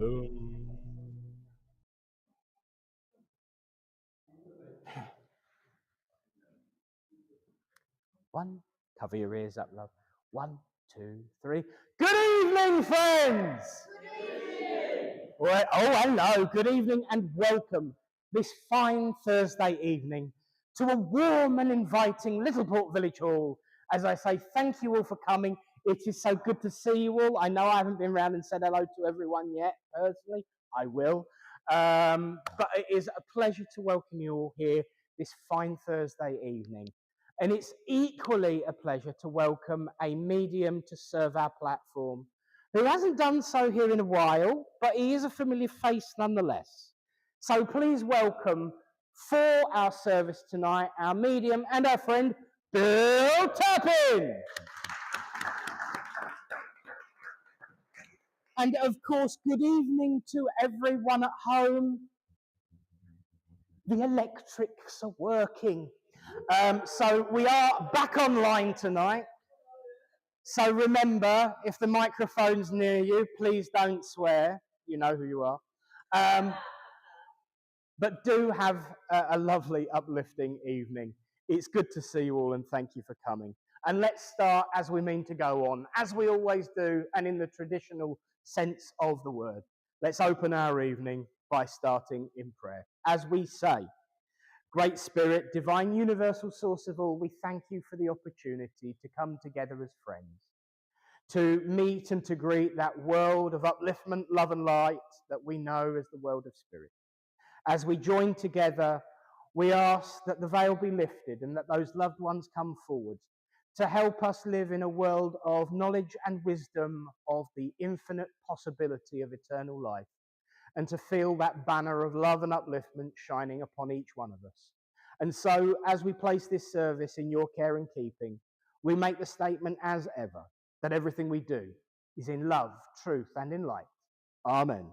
Boom. One, cover your ears up, love. 1, 2, 3. Good evening, friends! Good evening! Right. Oh, hello. Good evening and welcome this fine Thursday evening to a warm and inviting Littleport Village Hall. As I say, thank you all for coming. It is so good to see you all. I know I haven't been around and said hello to everyone yet, personally. I will. But it is a pleasure to welcome you all here this fine Thursday evening. And it's equally a pleasure to welcome a medium to serve our platform who hasn't done so here in a while, but he is a familiar face nonetheless. So please welcome for our service tonight, our medium and our friend, Bill Turpin. And of course, good evening to everyone at home. The electrics are working. So we are back online tonight. So remember, if the microphone's near you, please don't swear. You know who you are. But do have a lovely, uplifting evening. It's good to see you all and thank you for coming. And let's start as we mean to go on, as we always do, and in the traditional sense of the word. Let's open our evening by starting in prayer. As we say, Great Spirit, divine universal source of all, we thank you for the opportunity to come together as friends, to meet and to greet that world of upliftment, love and light that we know as the world of spirit. As we join together, we ask that the veil be lifted and that those loved ones come forward to help us live in a world of knowledge and wisdom of the infinite possibility of eternal life, and to feel that banner of love and upliftment shining upon each one of us. And so, as we place this service in your care and keeping, we make the statement as ever, that everything we do is in love, truth, and in light. Amen.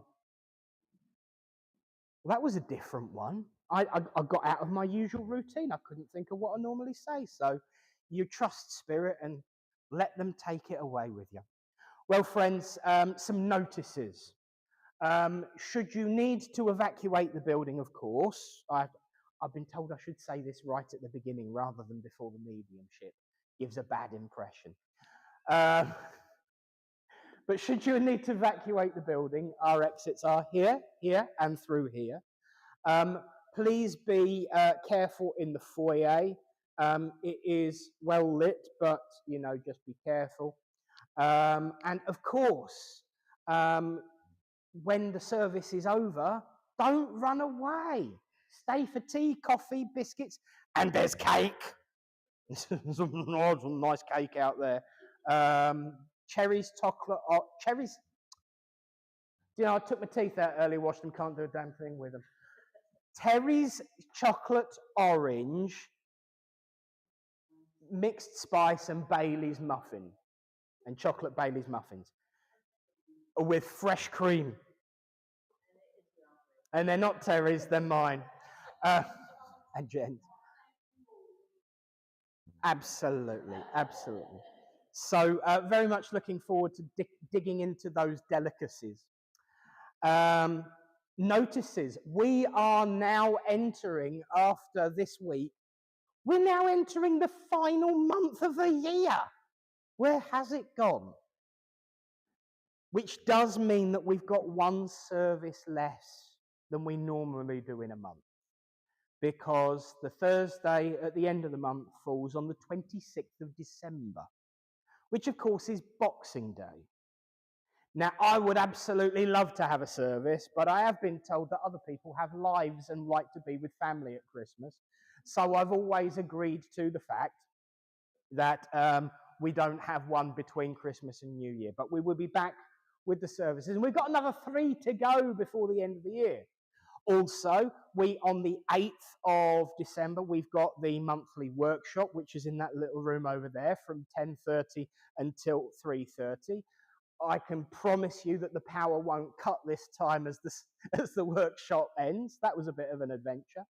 Well, that was a different one. I got out of my usual routine. I couldn't think of what I normally say. So you trust Spirit and let them take it away with you. Well, friends, some notices. Should you need to evacuate the building, of course, I've been told I should say this right at the beginning rather than before the mediumship. Gives a bad impression. But should you need to evacuate the building, our exits are here, and through here. Please be careful in the foyer. It is well lit, but, just be careful. And of course, when the service is over, don't run away. Stay for tea, coffee, biscuits, and there's cake. some nice cake out there. Cherries, chocolate, cherries. I took my teeth out early, washed them, can't do a damn thing with them. Terry's chocolate orange, mixed spice and Bailey's muffin. And chocolate Bailey's muffins. With fresh cream. And they're not Terry's, they're mine. And Jen's. Absolutely. So very much looking forward to digging into those delicacies. Notices, we are now entering, after this week, we're now entering the final month of the year. Where has it gone? Which does mean that we've got one service less than we normally do in a month, because the Thursday at the end of the month falls on the 26th of December, which of course is Boxing Day. Now, I would absolutely love to have a service, but I have been told that other people have lives and like to be with family at Christmas. So I've always agreed to the fact that we don't have one between Christmas and New Year, but we will be back with the services. And we've got another 3 to go before the end of the year. Also, on the 8th of December, we've got the monthly workshop, which is in that little room over there from 10:30 until 3:30. I can promise you that the power won't cut this time as the workshop ends. That was a bit of an adventure,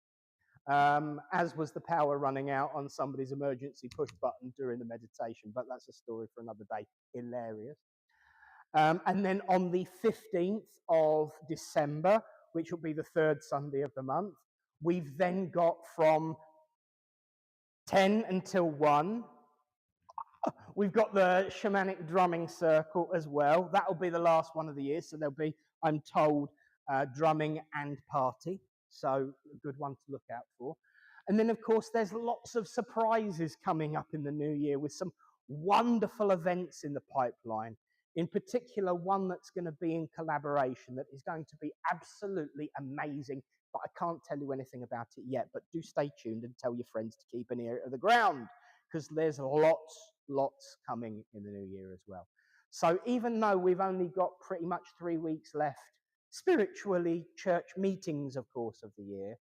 as was the power running out on somebody's emergency push button during the meditation, but that's a story for another day. Hilarious. And then on the 15th of December, which will be the third Sunday of the month, we've then got from 10 until 1. We've got the shamanic drumming circle as well. That'll be the last one of the year. So there'll be, I'm told, drumming and party. So a good one to look out for. And then, of course, there's lots of surprises coming up in the new year with some wonderful events in the pipeline. In particular, one that's going to be in collaboration that is going to be absolutely amazing. But I can't tell you anything about it yet. But do stay tuned and tell your friends to keep an ear to the ground, because there's lots coming in the new year as well. So even though we've only got pretty much 3 weeks left, spiritually, church meetings, of course, of the year,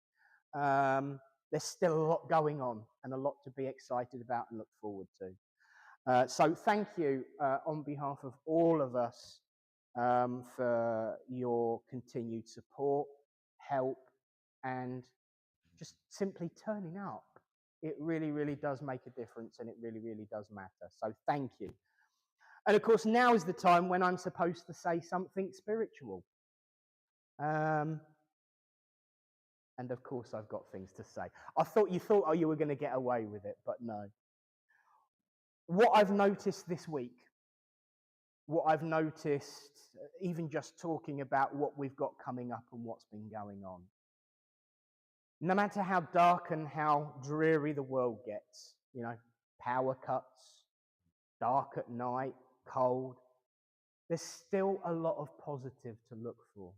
there's still a lot going on and a lot to be excited about and look forward to. So thank you on behalf of all of us for your continued support, help, and just simply turning up. It really, really does make a difference, and it really, really does matter. So thank you. And of course, now is the time when I'm supposed to say something spiritual. And of course, I've got things to say. I thought you were going to get away with it, but no. What I've noticed this week, even just talking about what we've got coming up and what's been going on, no matter how dark and how dreary the world gets, power cuts, dark at night, cold, there's still a lot of positive to look for.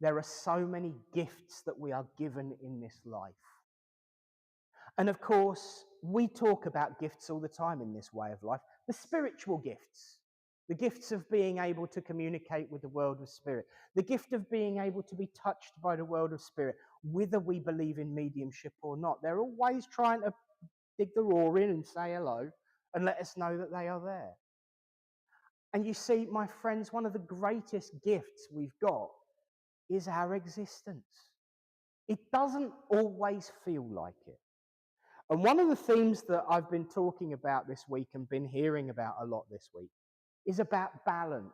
There are so many gifts that we are given in this life. And of course, we talk about gifts all the time in this way of life. The spiritual gifts, the gifts of being able to communicate with the world of spirit, the gift of being able to be touched by the world of spirit, whether we believe in mediumship or not. They're always trying to dig the roar in and say hello and let us know that they are there. And you see, my friends, one of the greatest gifts we've got is our existence. It doesn't always feel like it. And one of the themes that I've been talking about this week and been hearing about a lot this week is about balance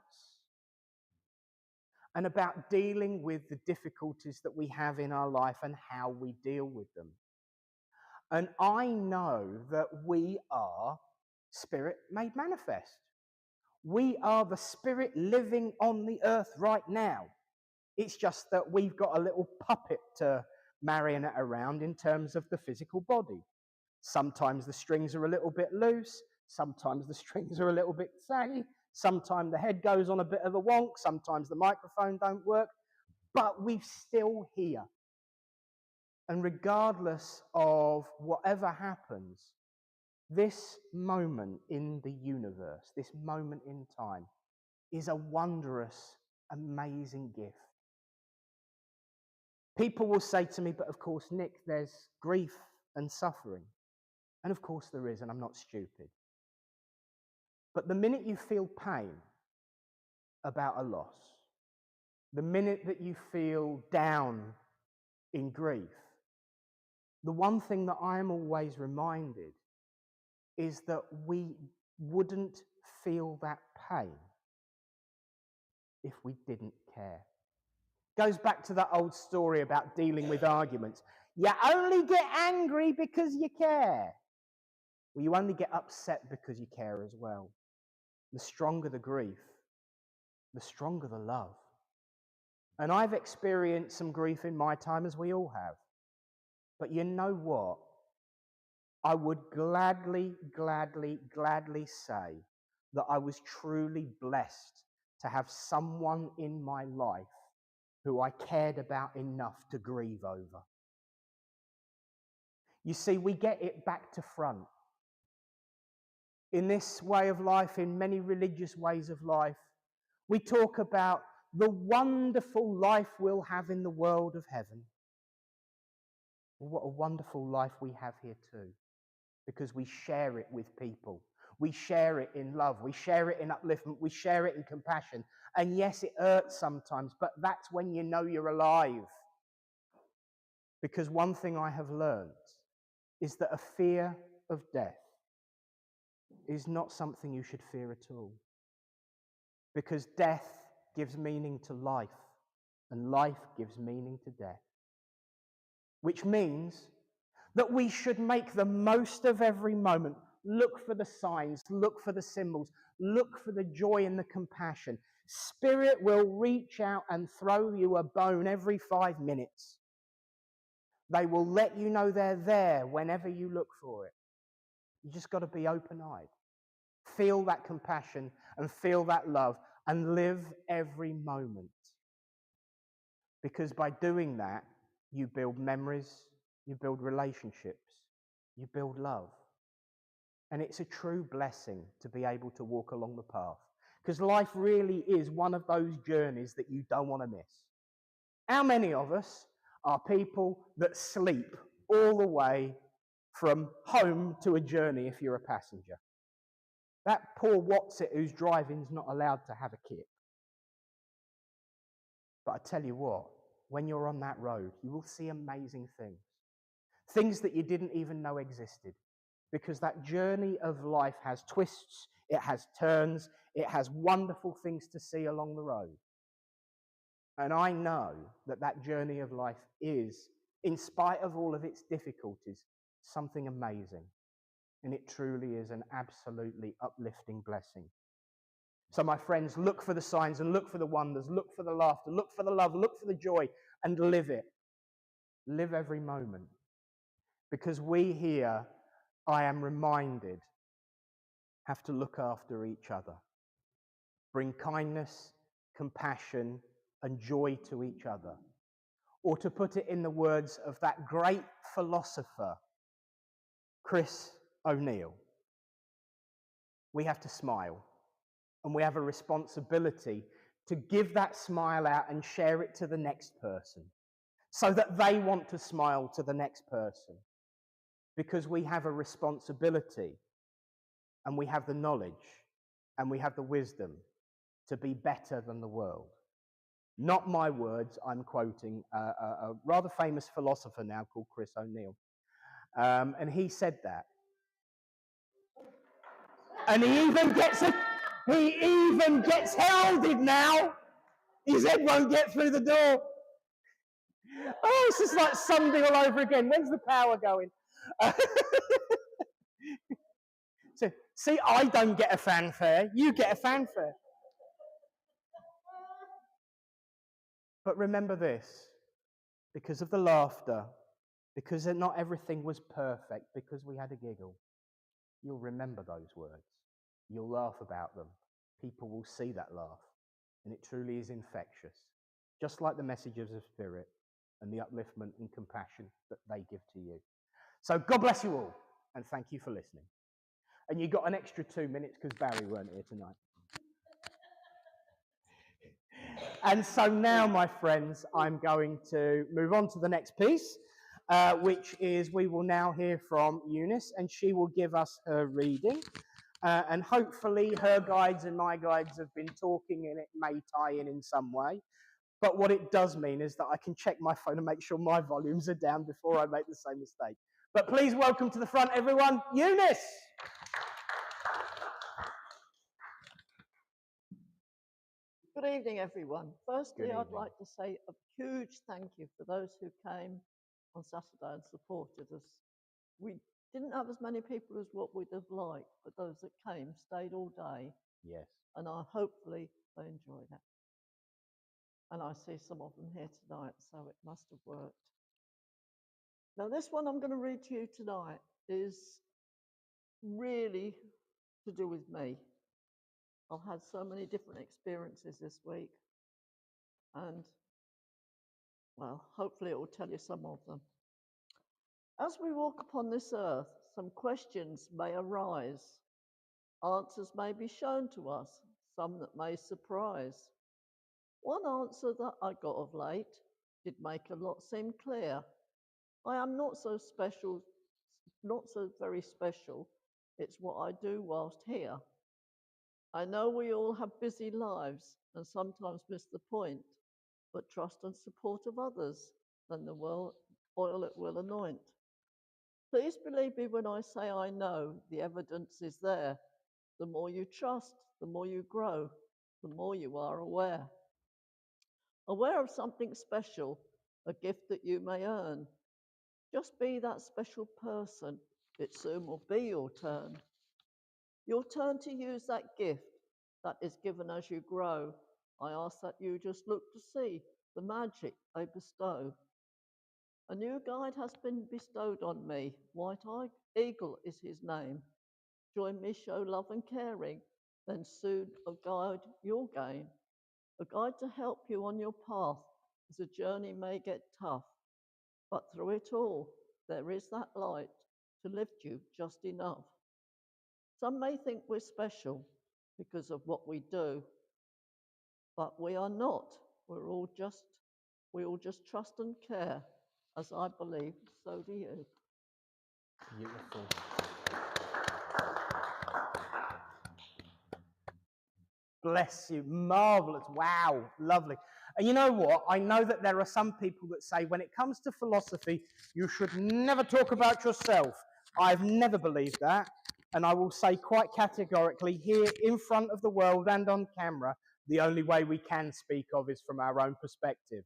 and about dealing with the difficulties that we have in our life and how we deal with them. And I know that we are spirit made manifest. We are the spirit living on the earth right now. It's just that we've got a little puppet to marionette around in terms of the physical body. Sometimes the strings are a little bit loose. Sometimes the strings are a little bit saggy. Sometimes the head goes on a bit of a wonk. Sometimes the microphone don't work. But we're still here. And regardless of whatever happens, this moment in the universe, this moment in time, is a wondrous, amazing gift. People will say to me, but of course, Nick, there's grief and suffering. And of course there is, and I'm not stupid. But the minute you feel pain about a loss, the minute that you feel down in grief, the one thing that I am always reminded is that we wouldn't feel that pain if we didn't care. Goes back to that old story about dealing with arguments. You only get angry because you care. Well, you only get upset because you care as well. The stronger the grief, the stronger the love. And I've experienced some grief in my time, as we all have. But you know what? I would gladly say that I was truly blessed to have someone in my life who I cared about enough to grieve over. You see, we get it back to front. In this way of life, in many religious ways of life, we talk about the wonderful life we'll have in the world of heaven. Well, what a wonderful life we have here too, because we share it with people. We share it in love. We share it in upliftment. We share it in compassion. And yes, it hurts sometimes, but that's when you know you're alive. Because one thing I have learned is that a fear of death is not something you should fear at all. Because death gives meaning to life, and life gives meaning to death. Which means that we should make the most of every moment. Look for the signs, look for the symbols, look for the joy and the compassion. Spirit will reach out and throw you a bone every 5 minutes. They will let you know they're there whenever you look for it. You just got to be open-eyed. Feel that compassion and feel that love and live every moment. Because by doing that, you build memories, you build relationships, you build love. And it's a true blessing to be able to walk along the path. Because life really is one of those journeys that you don't want to miss. How many of us are people that sleep all the way from home to a journey if you're a passenger? That poor What's-it who's driving is not allowed to have a kip. But I tell you what, when you're on that road, you will see amazing things. Things that you didn't even know existed. Because that journey of life has twists, it has turns, it has wonderful things to see along the road. And I know that that journey of life is, in spite of all of its difficulties, something amazing. And it truly is an absolutely uplifting blessing. So my friends, look for the signs and look for the wonders, look for the laughter, look for the love, look for the joy, and live it. Live every moment. Because we here, I am reminded, have to look after each other. Bring kindness, compassion, and joy to each other. Or to put it in the words of that great philosopher, Chris O'Neill, we have to smile. And we have a responsibility to give that smile out and share it to the next person so that they want to smile to the next person. Because we have a responsibility and we have the knowledge and we have the wisdom to be better than the world. Not my words, I'm quoting a rather famous philosopher now called Chris O'Neill. And he said that. And he even gets heralded now. His head won't get through the door. Oh, it's just like Sunday all over again. When's the power going? So, see, I don't get a fanfare. You get a fanfare. But remember this, because of the laughter, because not everything was perfect, because we had a giggle, you'll remember those words. You'll laugh about them. People will see that laugh. And it truly is infectious. Just like the messages of Spirit and the upliftment and compassion that they give to you. So God bless you all, and thank you for listening. And you got an extra 2 minutes because Barry weren't here tonight. And so now, my friends, I'm going to move on to the next piece, which is we will now hear from Eunice, and she will give us her reading. And hopefully her guides and my guides have been talking and it may tie in some way. But what it does mean is that I can check my phone and make sure my volumes are down before I make the same mistake. But please welcome to the front, everyone, Eunice. Good evening, everyone. Firstly, I'd like to say a huge thank you for those who came on Saturday and supported us. We didn't have as many people as what we'd have liked, but those that came stayed all day. Yes. And hopefully they enjoyed it. And I see some of them here tonight, so it must have worked. Now, this one I'm going to read to you tonight is really to do with me. I've had so many different experiences this week, and well, hopefully it will tell you some of them. As we walk upon this earth, some questions may arise. Answers may be shown to us, some that may surprise. One answer that I got of late did make a lot seem clear. I am not so special, not so very special. It's what I do whilst here. I know we all have busy lives and sometimes miss the point, but trust and support of others, then the oil it will anoint. Please believe me when I say I know the evidence is there. The more you trust, the more you grow. the more you are aware. Aware of something special, a gift that you may earn. Just be that special person. It soon will be your turn. Your turn to use that gift that is given as you grow. I ask that you just look to see the magic they bestow. A new guide has been bestowed on me. White Eagle is his name. Join me, show love and caring, then soon a guide you'll gain. A guide to help you on your path as the journey may get tough. But through it all, there is that light to lift you just enough. Some may think we're special because of what we do, but we are not. We all just trust and care, as I believe, so do you. Beautiful. Bless you. Marvelous. Wow. Lovely. And you know what? I know that there are some people that say when it comes to philosophy, you should never talk about yourself. I've never believed that. And I will say quite categorically here in front of the world and on camera, the only way we can speak of is from our own perspective.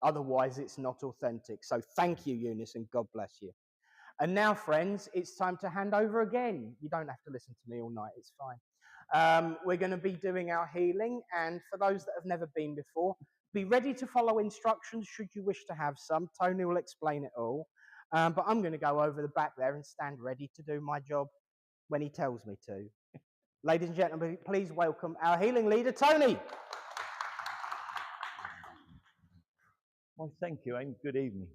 Otherwise, it's not authentic. So thank you, Eunice, and God bless you. And now, friends, it's time to hand over again. You don't have to listen to me all night. It's fine. We're going to be doing our healing, and for those that have never been before, be ready to follow instructions should you wish to have some. Tony will explain it all, but I'm going to go over the back there and stand ready to do my job when he tells me to. Ladies and gentlemen, please welcome our healing leader, Tony. Well, thank you and good evening.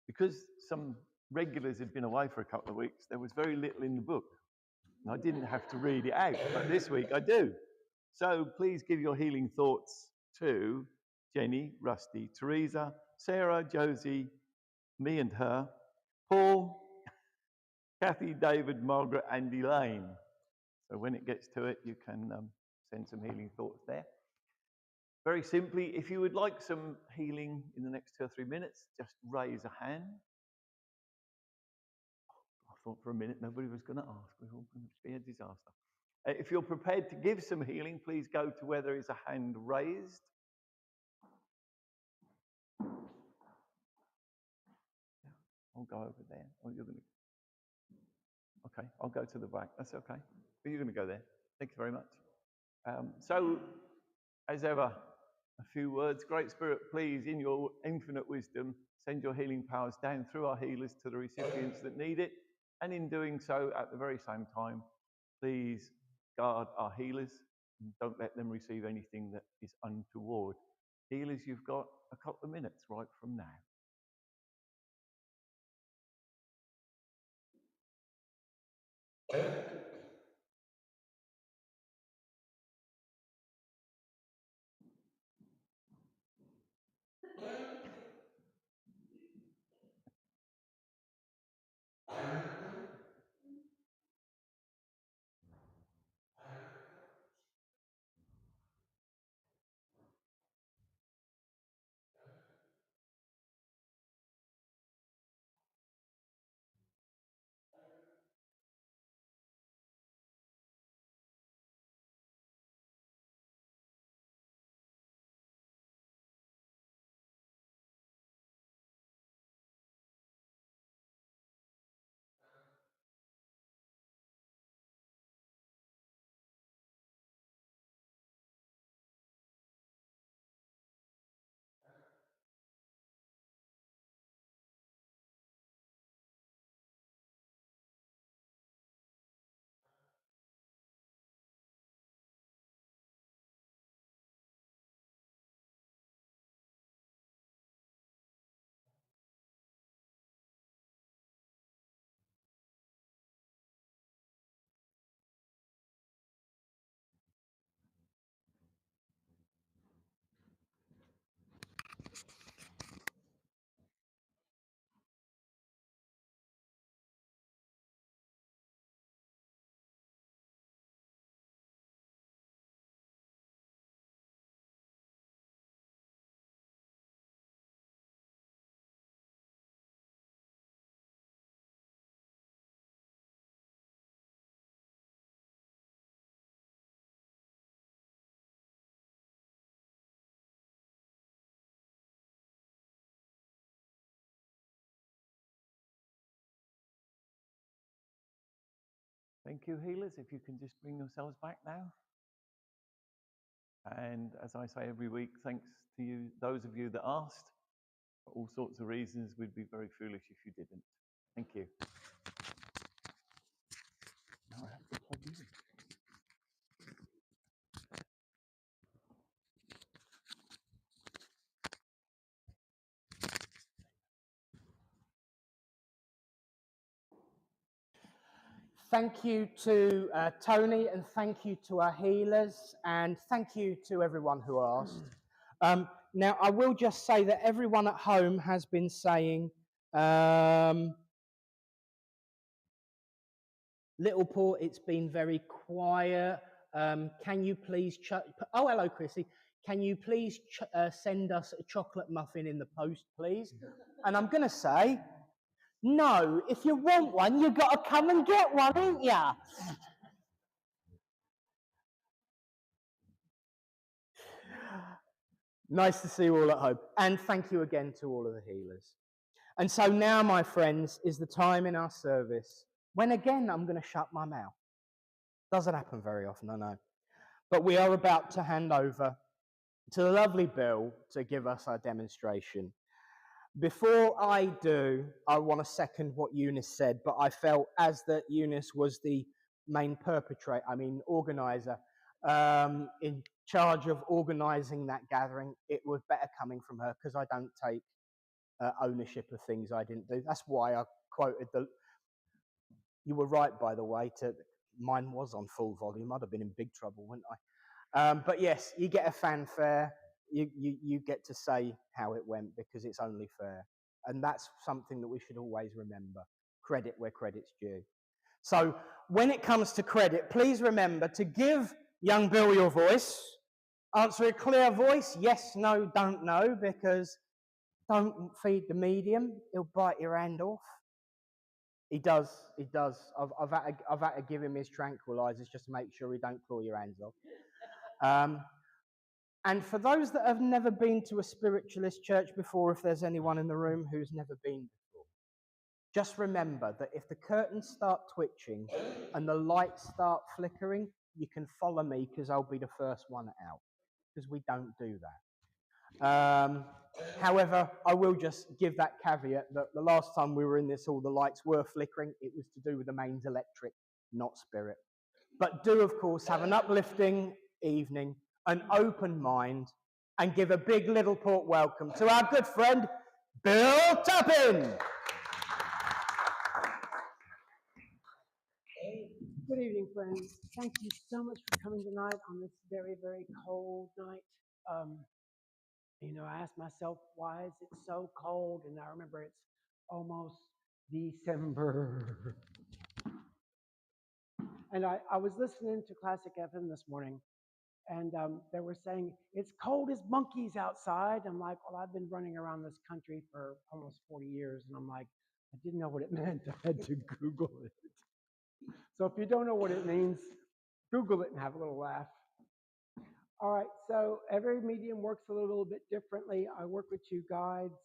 Because some regulars had been away for a couple of weeks, there was very little in the book. And I didn't have to read it out, but this week I do. So please give your healing thoughts to Jenny, Rusty, Teresa, Sarah, Josie, me and her, Paul, Kathy, David, Margaret, and Elaine. So when it gets to it, you can send some healing thoughts there. Very simply, if you would like some healing in the next 2 or 3 minutes, just raise a hand. I thought for a minute nobody was going to ask. We're all going to be a disaster. If you're prepared to give some healing, please go to where there is a hand raised. I'll go over there. Oh, you're going to... Okay, I'll go to the back. That's okay. But you're going to go there. Thank you very much. So, as ever, a few words. Great Spirit, please, in your infinite wisdom, send your healing powers down through our healers to the recipients that need it. And in doing so, at the very same time, please guard our healers and don't let them receive anything that is untoward. Healers, you've got a couple of minutes right from now. Thank you, healers. If you can just bring yourselves back now. And as I say every week, thanks to you, those of you that asked. For all sorts of reasons, we'd be very foolish if you didn't. Thank you. Now I have to plug you in. Thank you to Tony, and thank you to our healers, and thank you to everyone who asked. Now, I will just say that everyone at home has been saying, Littleport, it's been very quiet. Can you please... oh, hello, Chrissy. Can you please send us a chocolate muffin in the post, please? And I'm going to say... no, if you want one, you've got to come and get one, ain't ya? Nice to see you all at home. And thank you again to all of the healers. And so now, my friends, is the time in our service when again I'm going to shut my mouth. Doesn't happen very often, I know. But we are about to hand over to the lovely Bill to give us our demonstration. Before I do, I want to second what Eunice said, but I felt as that Eunice was the main organizer, in charge of organising that gathering, it was better coming from her because I don't take ownership of things I didn't do. That's why I quoted you were right, by the way, mine was on full volume. I'd have been in big trouble, wouldn't I? But yes, you get a fanfare. You get to say how it went because it's only fair. And that's something that we should always remember. Credit where credit's due. So when it comes to credit, please remember to give young Bill your voice. Answer a clear voice. Yes, no, don't know, because don't feed the medium. He'll bite your hand off. He does. I've had to give him his tranquilizers just to make sure he don't claw your hands off. And for those that have never been to a spiritualist church before, if there's anyone in the room who's never been before, just remember that if the curtains start twitching and the lights start flickering, you can follow me because I'll be the first one out, because we don't do that. However, I will just give that caveat that the last time we were in this hall, the lights were flickering. It was to do with the mains electric, not spirit. But do, of course, have an uplifting evening, an open mind, and give a big Littleport welcome to our good friend, Bill Turpin. Good evening, friends. Thank you so much for coming tonight on this very, very cold night. I asked myself, why is it so cold? And I remember it's almost December. And I was listening to Classic FM this morning, and they were saying, it's cold as monkeys outside. I'm like, well, I've been running around this country for almost 40 years, and I'm like, I didn't know what it meant. I had to Google it. So if you don't know what it means, Google it and have a little laugh. All right, so every medium works a little bit differently. I work with two guides.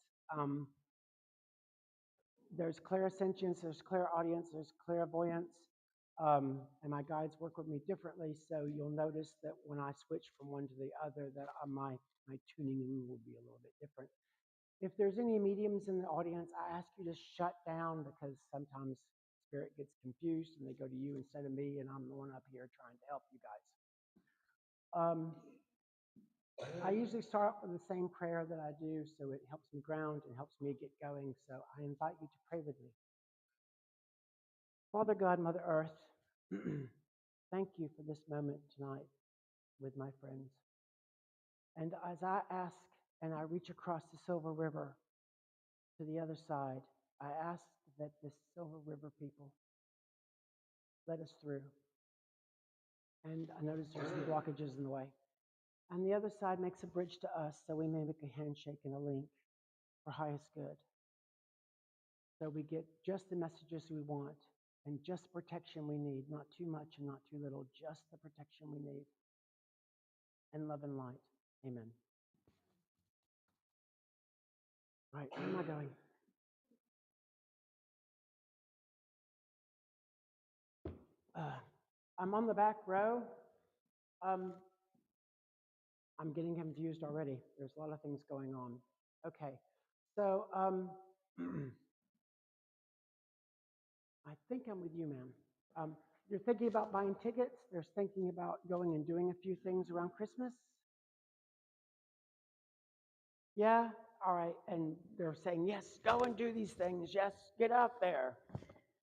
There's clairsentience, there's clairaudience, there's clairvoyance. And my guides work with me differently, so you'll notice that when I switch from one to the other, that my tuning in will be a little bit different. If there's any mediums in the audience, I ask you to shut down because sometimes spirit gets confused and they go to you instead of me, and I'm the one up here trying to help you guys. I usually start with the same prayer that I do, so it helps me ground and helps me get going. So I invite you to pray with me. Father God, Mother Earth, thank you for this moment tonight with my friends. And as I ask and I reach across the Silver River to the other side, I ask that the Silver River people let us through. And I notice there's some blockages in the way. And the other side makes a bridge to us so we may make a handshake and a link for highest good. So we get just the messages we want and just the protection we need, not too much and not too little, just the protection we need. And love and light. Amen. Right, where am I going? I'm on the back row. Um, I'm getting confused already. There's a lot of things going on. Okay, so I think I'm with you, ma'am. You're thinking about buying tickets. There's thinking about going and doing a few things around Christmas. Yeah, all right. And they're saying, yes, go and do these things. Yes, get out there.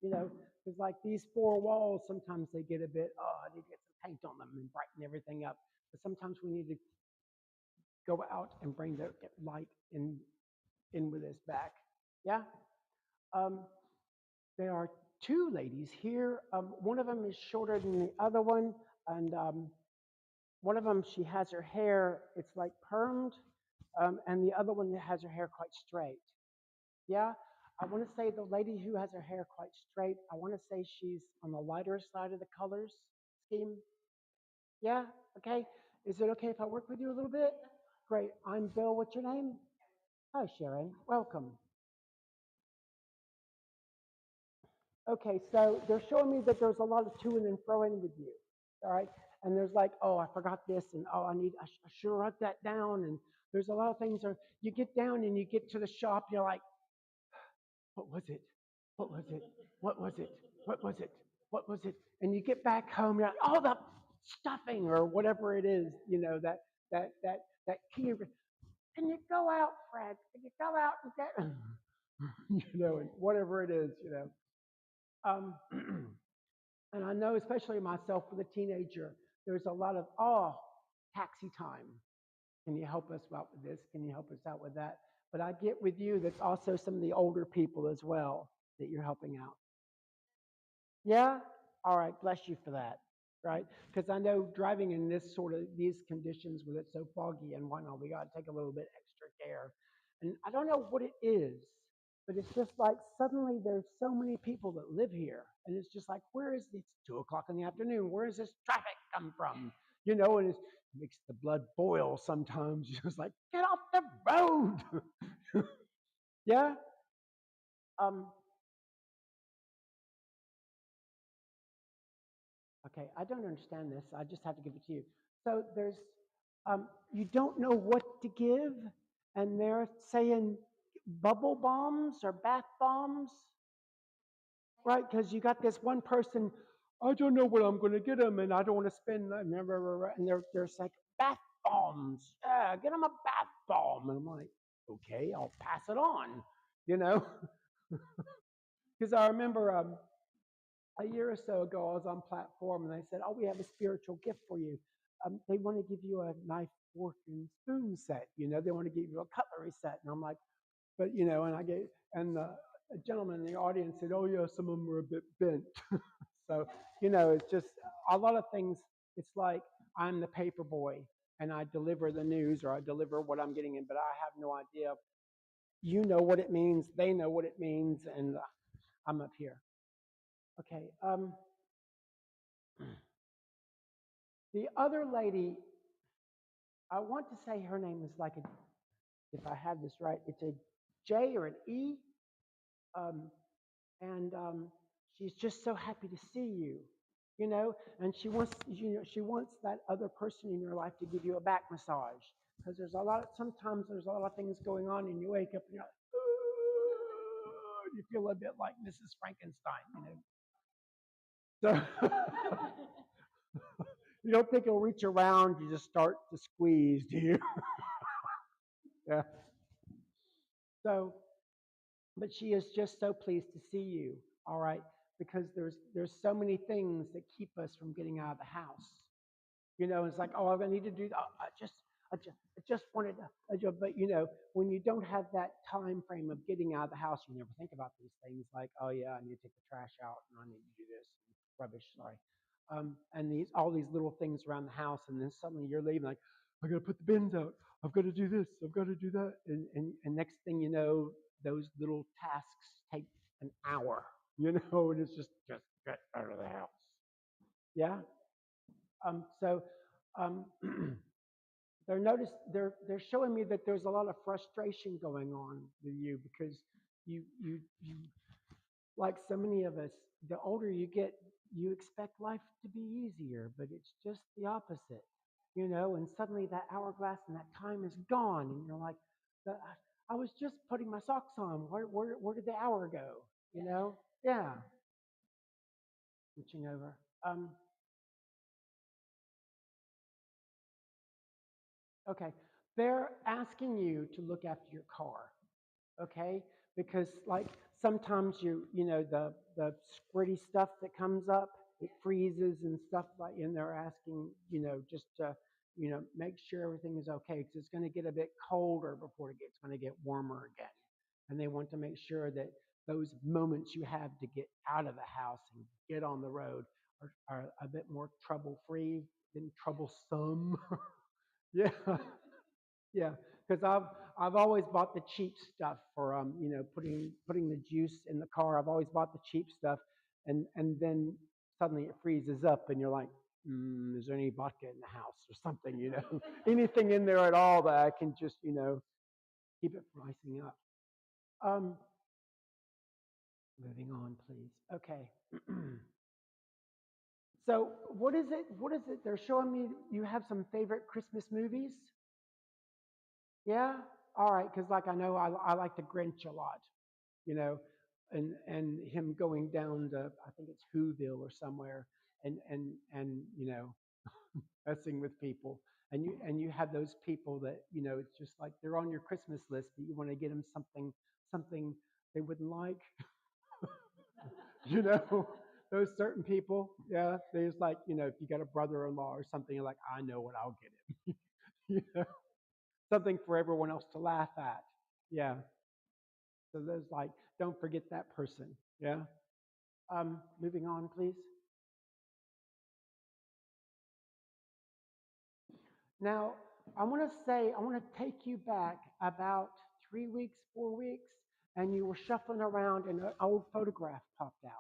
You know, because like these four walls, sometimes they get a bit, oh, I need to get some paint on them and brighten everything up. But sometimes we need to go out and bring the light in with us back. Yeah. Um, there are two ladies here. One of them is shorter than the other one, and one of them, she has her hair, it's like permed, and the other one has her hair quite straight. Yeah, I want to say the lady who has her hair quite straight, I want to say she's on the lighter side of the colors scheme. Yeah, okay. Is it okay if I work with you a little bit? Great. I'm Bill. What's your name? Hi, Sharon. Welcome. Okay, so they're showing me that there's a lot of to and fro-ing with you. All right. And there's like, oh, I forgot this, and oh, I should write that down. And there's a lot of things. You get down and you get to the shop, you're like, what was it? What was it? What was it? What was it? What was it? And you get back home, you're like, oh, the stuffing or whatever it is, you know, that key. Can you go out, Fred? Can you go out and get, you know, and whatever it is, you know. Um, and I know, especially myself with a teenager, there's a lot of, oh, taxi time. Can you help us out with this? Can you help us out with that? But I get with you, that's also some of the older people as well that you're helping out. Yeah? All right, bless you for that, right? Because I know driving in this sort of, these conditions with it so foggy and whatnot, we got to take a little bit extra care. And I don't know what it is, but it's just like suddenly there's so many people that live here. And it's just like, where is this? 2 o'clock in the afternoon. Where does this traffic come from? You know, and it makes the blood boil sometimes. You're just like, get off the road. Yeah? Um, Okay, I don't understand this. I just have to give it to you. So there's, you don't know what to give, and they're saying bubble bombs or bath bombs, right? Because you got this one person, I don't know what I'm going to get them, and I don't want to spend, and they're like, bath bombs. Yeah, get them a bath bomb. And I'm like, okay, I'll pass it on, you know? Because I remember a year or so ago, I was on platform and they said, oh, we have a spiritual gift for you. They want to give you a knife, fork, and spoon set. You know, they want to give you a cutlery set. And I'm like, but, you know, and a gentleman in the audience said, oh, yeah, some of them were a bit bent. So, you know, it's just a lot of things. It's like I'm the paper boy and I deliver the news or I deliver what I'm getting in, but I have no idea. You know what it means. They know what it means. And I'm up here. Okay. The other lady, I want to say her name is like a, if I have this right, it's a J or an E. Um, and she's just so happy to see you, you know, and she wants, you know, she wants that other person in your life to give you a back massage. Because sometimes there's a lot of things going on and you wake up and you're like, you feel a bit like Mrs. Frankenstein, you know. So you don't think you'll reach around, you just start to squeeze, do you? Yeah. So, but she is just so pleased to see you, all right? Because there's so many things that keep us from getting out of the house. You know, it's like, oh, I need to do that. I just wanted to, but you know, when you don't have that time frame of getting out of the house, you never think about these things like, oh yeah, I need to take the trash out and I need to do this, rubbish, sorry. And all these little things around the house, and then suddenly you're leaving like, I got to put the bins out. I've got to do this. I've got to do that. And next thing you know, those little tasks take an hour, you know, and it's just get out of the house. Yeah. So they're showing me that there's a lot of frustration going on with you because you like so many of us, the older you get, you expect life to be easier, but it's just the opposite, you know, and suddenly that hourglass and that time is gone, and you're like, I was just putting my socks on. Where did the hour go? You know? Yeah. Reaching over. Okay. They're asking you to look after your car. Okay, because like sometimes you know the squirty stuff that comes up, it freezes and stuff like, and they're asking, you know, just to, you know, make sure everything is okay, because it's going to get a bit colder before it gets going to get warmer again, and they want to make sure that those moments you have to get out of the house and get on the road are a bit more trouble free than troublesome. Yeah. Yeah, because I've always bought the cheap stuff for you know, putting the juice in the car. I've always bought the cheap stuff, and then suddenly it freezes up, and you're like, is there any vodka in the house or something? You know, anything in there at all that I can just, you know, keep it from icing up. Um, Moving on, please. Okay. So what is it? What is it? They're showing me you have some favorite Christmas movies. Yeah. All right. Because like I know I like the Grinch a lot. You know, and him going down to, I think it's Whoville or somewhere, and you know, messing with people, and you have those people that, you know, it's just like they're on your Christmas list, but you want to get them something they wouldn't like. You know, those certain people, yeah, there's like, you know, if you got a brother-in-law or something, you're like, I know what I'll get him. You know, something for everyone else to laugh at. Yeah. So there's like, don't forget that person. Yeah. Moving on, please. Now, I want to take you back about 3 weeks, 4 weeks, and you were shuffling around and an old photograph popped out.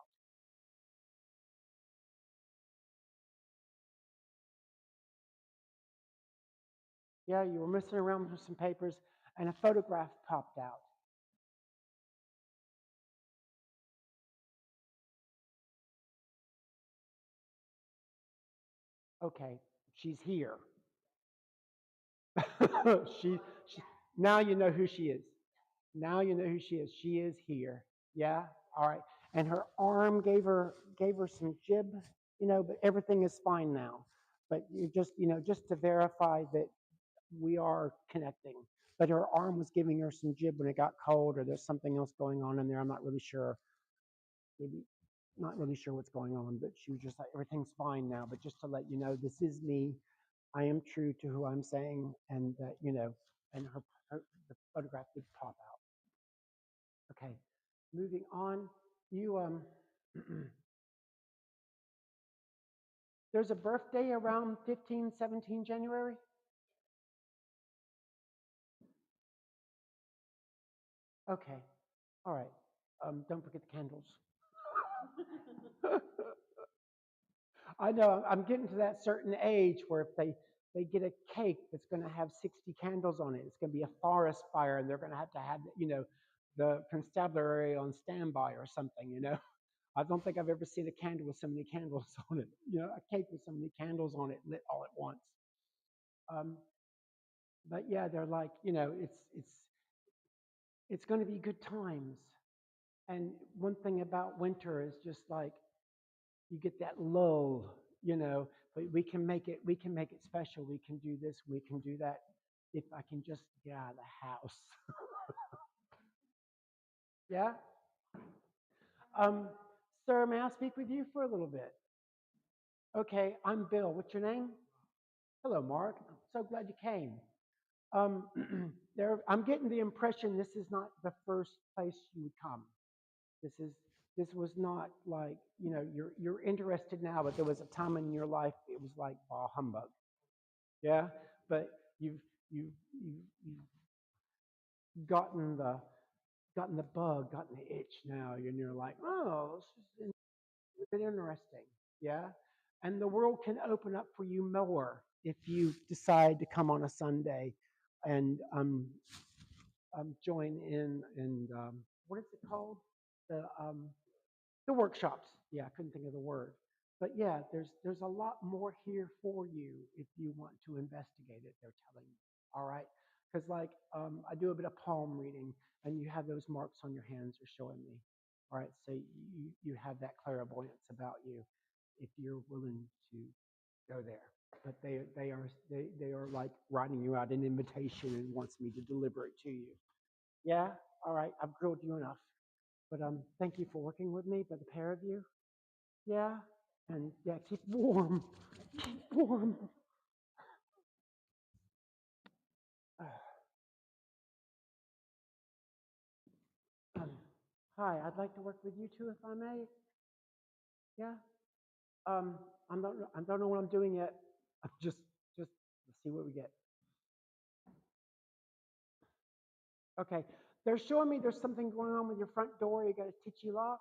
Yeah, you were messing around with some papers and a photograph popped out. Okay, she's here. she, she, now you know who she is. Now you know who she is. She is here. Yeah. All right. And her arm gave her some jib, you know, but everything is fine now. But you just, you know, just to verify that we are connecting. But her arm was giving her some jib when it got cold, or there's something else going on in there. I'm not really sure. Maybe not really sure what's going on, but she was just like, everything's fine now. But just to let you know, this is me. I am true to who I'm saying, and that, you know, and the photograph did pop out. Okay, moving on. You there's a birthday around 15, 17 January. Okay, all right. Don't forget the candles. I know I'm getting to that certain age where if they get a cake that's going to have 60 candles on it, it's going to be a forest fire, and they're going to have, you know, the constabulary on standby or something. You know, I don't think I've ever seen a candle with so many candles on it. You know, a cake with so many candles on it lit all at once. Um, but yeah, they're like, you know, it's going to be good times. And one thing about winter is just like you get that lull, you know, but we can make it special. We can do this, we can do that if I can just get out of the house. Yeah. Um, Sir, may I speak with you for a little bit? Okay, I'm Bill. What's your name? Hello, Mark. I'm so glad you came. Um, I'm getting the impression this is not the first place you would come. This was not like, you know, you're interested now, but there was a time in your life it was like bah humbug. Yeah, but you've gotten the bug, gotten the itch now, and you're like, oh, this is a bit interesting. Yeah, and the world can open up for you more if you decide to come on a Sunday and join in, and what is it called? The um, the workshops. Yeah, I couldn't think of the word. But yeah, there's a lot more here for you if you want to investigate it. They're telling you. All right, because like I do a bit of palm reading, and you have those marks on your hands are showing me. All right, so you have that clairvoyance about you if you're willing to go there. But they are like writing you out an invitation and wants me to deliver it to you. Yeah, all right, I've grilled you enough. But thank you for working with me, but the pair of you, yeah, and yeah, keep warm, keep warm. Um, hi, I'd like to work with you too, if I may. Yeah. Um, I don't know what I'm doing yet. Just let's see what we get. Okay, they're showing me there's something going on with your front door. You got a titchy lock.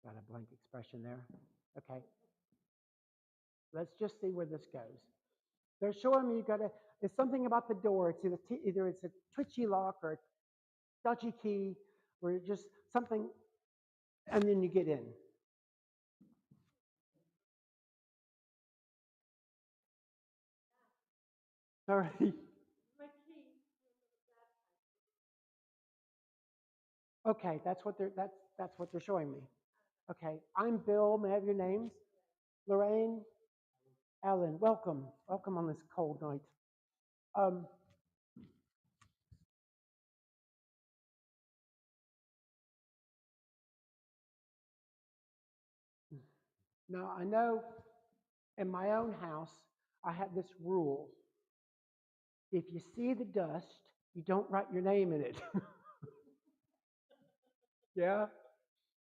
Got a blank expression there. Okay, let's just see where this goes. They're showing me you got a. There's something about the door. It's either it's a twitchy lock or a dodgy key, or just something, and then you get in. Sorry. Okay, that's what they're showing me. Okay, I'm Bill. May I have your names? Lorraine, Alan. Welcome on this cold night. Um, Now I know in my own house I have this rule: if you see the dust, you don't write your name in it. Yeah.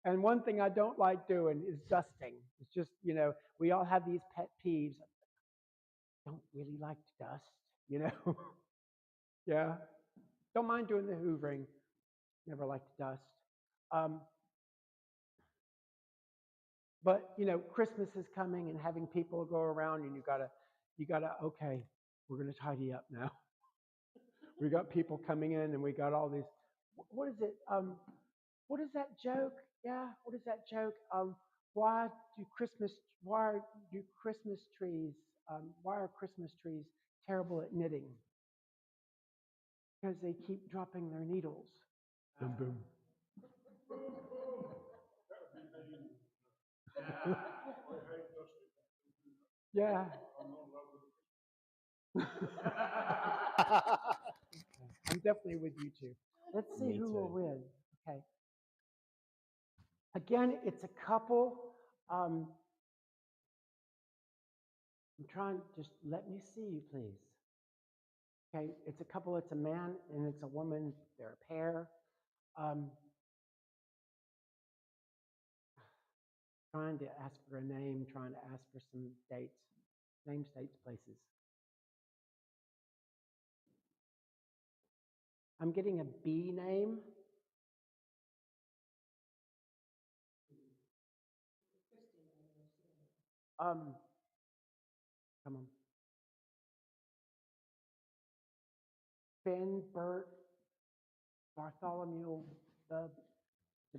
And one thing I don't like doing is dusting. It's just, we all have these pet peeves. Don't really like to dust. Yeah. Don't mind doing the hoovering. Never like to dust. Um, but Christmas is coming and having people go around and you gotta, okay, we're gonna tidy up now. We got people coming in and we got all these, what is it? What is that joke? Yeah, what is that joke? Why do Christmas? Why do Christmas trees? Why are Christmas trees terrible at knitting? Because they keep dropping their needles. Boom, boom. Yeah. I'm definitely with you too. Let's see Me who too. we're with. Okay. Again, it's a couple. I'm trying, just let me see you, please. Okay, it's a couple, it's a man and it's a woman. They're a pair. Um, trying to ask for a name, trying to ask for some dates, names, dates, places. I'm getting a B name. Um, Come on. Ben, Bert, Bartholomew, the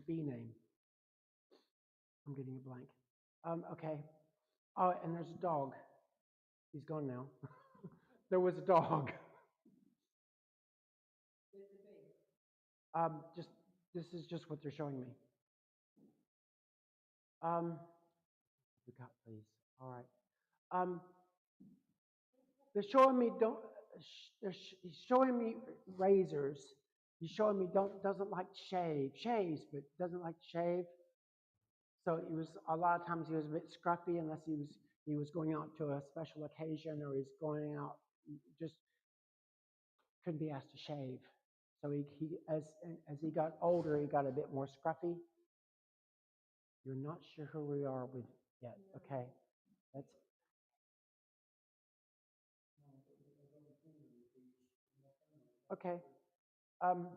B name. I'm getting a blank. Okay. Oh, and there's a dog. He's gone now. There was a dog. Just this is just what they're showing me. We got please. All right. They're showing me don't. He's showing me razors. He's showing me doesn't like shaves, but doesn't like to shave. So he was a lot of times he was a bit scruffy unless he was going out to a special occasion or he's going out just couldn't be asked to shave. So he as he got older he got a bit more scruffy. You're not sure who we are with yet. Okay. That's okay. Um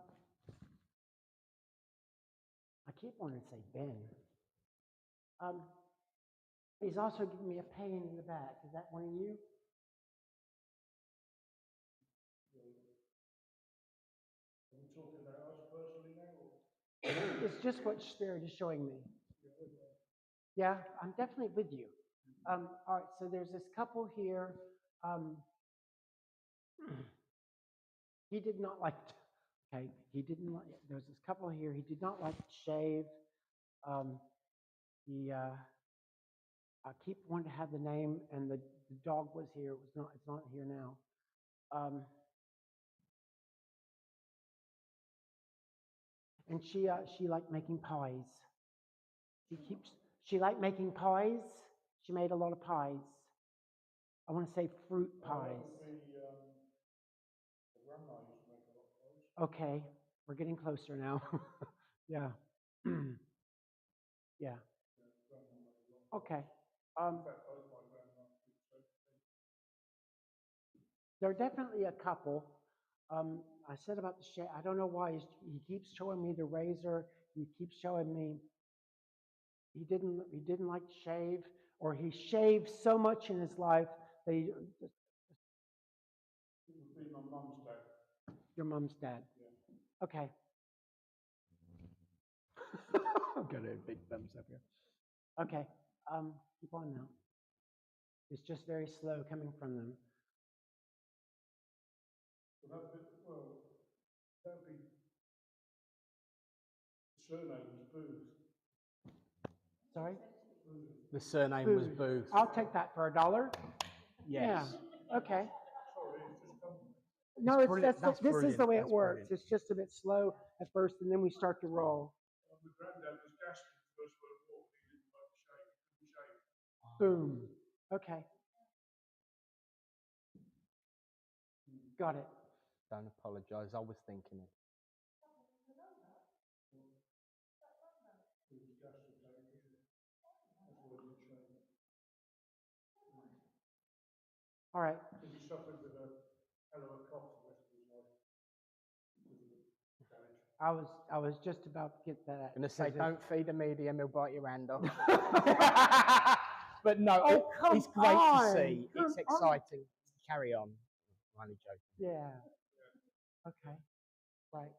I keep wanting to say Ben. Um He's also giving me a pain in the back. Is that one of you? Are we talking about us personally now? Or? It's just what Spirit is showing me. Yeah, I'm definitely with you. All right, so there's this couple here. He did not like, okay, he didn't like, there's this couple here. He did not like to shave. I keep wanting to have the name, and the dog was here. It's not here now. And she liked making pies. She liked making pies. She made a lot of pies. I want to say fruit pies. Okay, we're getting closer now. Yeah. Yeah. Okay. They're definitely a couple. I said about the shave. I don't know why he keeps showing me the razor. He keeps showing me he didn't like to shave, or he shaved so much in his life that he. Your mom's dad. Yeah. Okay. I've got a big thumbs up here. Okay. Keep on now. It's just very slow coming from them. That'd be the surname was Booth. Sorry? The surname was Booth. I'll take that for $1. Yes. Yeah. Okay. Sorry, it's just come. No, this is the way it works. Brilliant. It's just a bit slow at first, and then we start to roll. My granddad was gassed in the First World War. He didn't like to shave. He couldn't shave. Boom. Okay. Got it. Don't apologise. I was thinking it. He was gassed to take it. That's why he didn't shave. All right. He suffered with a hell of a cough the rest of his life because of the damage. I was just about to get that. I'm going to say, don't feed the medium, he'll bite your hand off. But no, Oh, it's great on. to see. Come It's exciting. Carry on. I'm only joking. Yeah. Okay. Right.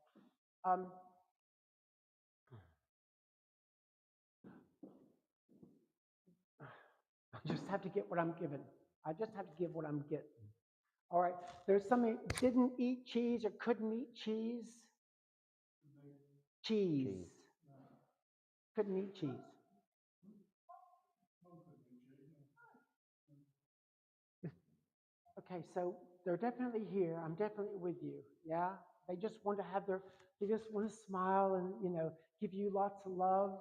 I just have to get what I'm given. I just have to give what I'm getting. All right. There's somebody didn't eat cheese or couldn't eat cheese. Cheese. Couldn't eat cheese. Okay, so they're definitely here. I'm definitely with you. Yeah. They just want to they just want to smile and, give you lots of love,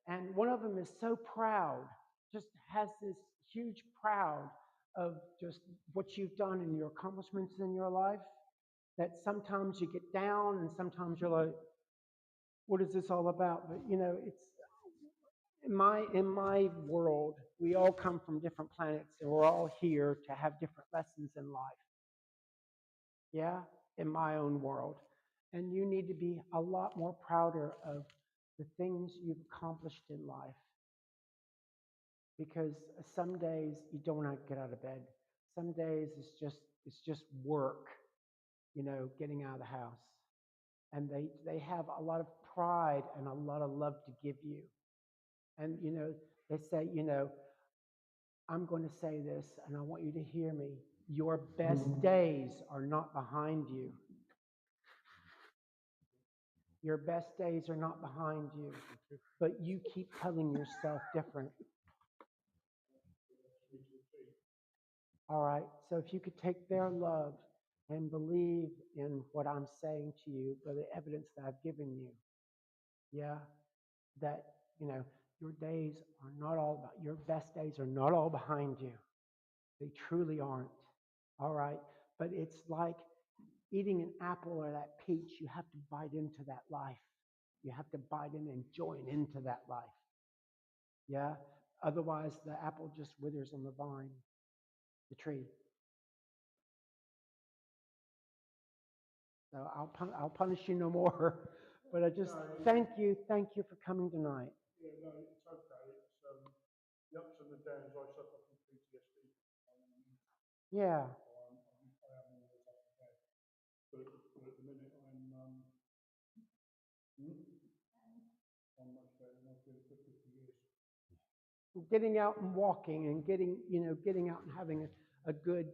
and one of them is so proud, just has this huge proud of just what you've done and your accomplishments in your life, that sometimes you get down and sometimes you're like, what is this all about? But it's in my world, we all come from different planets and we're all here to have different lessons in life. Yeah, in my own world. And you need to be a lot more prouder of the things you've accomplished in life. Because some days you don't want to get out of bed. Some days it's just work, getting out of the house. And they have a lot of pride and a lot of love to give you. And they say, I'm going to say this and I want you to hear me. Your best days are not behind you. Your best days are not behind you, but you keep telling yourself different. All right, so if you could take their love and believe in what I'm saying to you, by the evidence that I've given you, yeah, that, your days are not all about, your best days are not all behind you. They truly aren't. All right, but it's like eating an apple or that peach. You have to bite into that life. You have to bite in and join into that life. Yeah? Otherwise, the apple just withers on the vine, the tree. So I'll punish you no more. But I just thank you for coming tonight. Yeah, no, it's okay. It's the ups and the downs. I suffer from PTSD. Yeah. I am always up and down. But at the minute, getting out and walking and getting out and having a good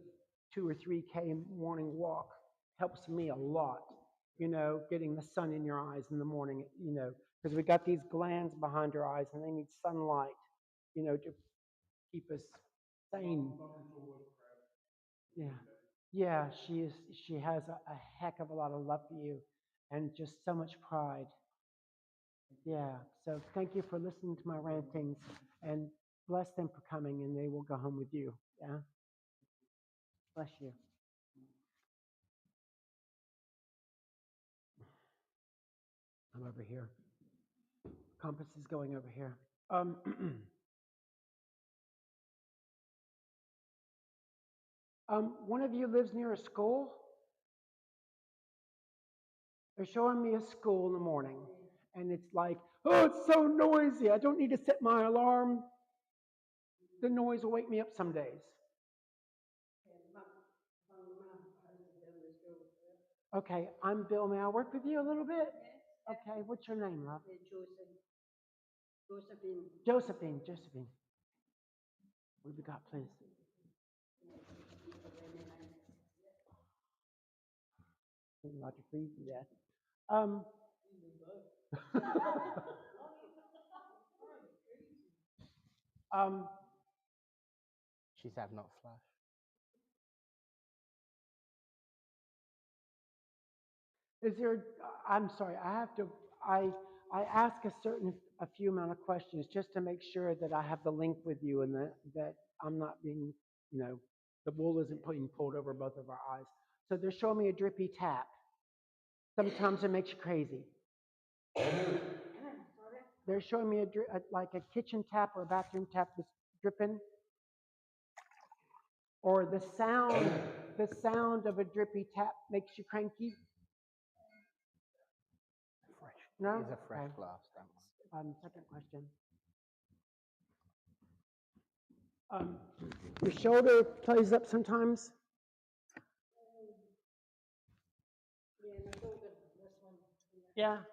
2 or 3K morning walk helps me a lot. Getting the sun in your eyes in the morning, because we got these glands behind our eyes and they need sunlight, to keep us sane. Yeah. Yeah, she has a heck of a lot of love for you and just so much pride. Yeah. So thank you for listening to my rantings and bless them for coming and they will go home with you. Yeah. Bless you. I'm over here. Compass is going over here. One of you lives near a school? They're showing me a school in the morning, and it's like, oh, it's so noisy. I don't need to set my alarm. The noise will wake me up some days. Okay, I'm Bill. May I work with you a little bit? Okay, what's your name, love? Josephine. Josephine. Josephine. What have we got, please? Not to freeze to death. She said not flush. Is there? I'm sorry. I ask a few amount of questions just to make sure that I have the link with you and that I'm not being, the wool isn't being pulled over both of our eyes. So they're showing me a drippy tap. Sometimes it makes you crazy. They're showing me like a kitchen tap or a bathroom tap that's dripping, or the sound of a drippy tap makes you cranky. Fresh. No? It's a fresh Okay. glass, that one. Second question. Your shoulder plays up sometimes? Yeah,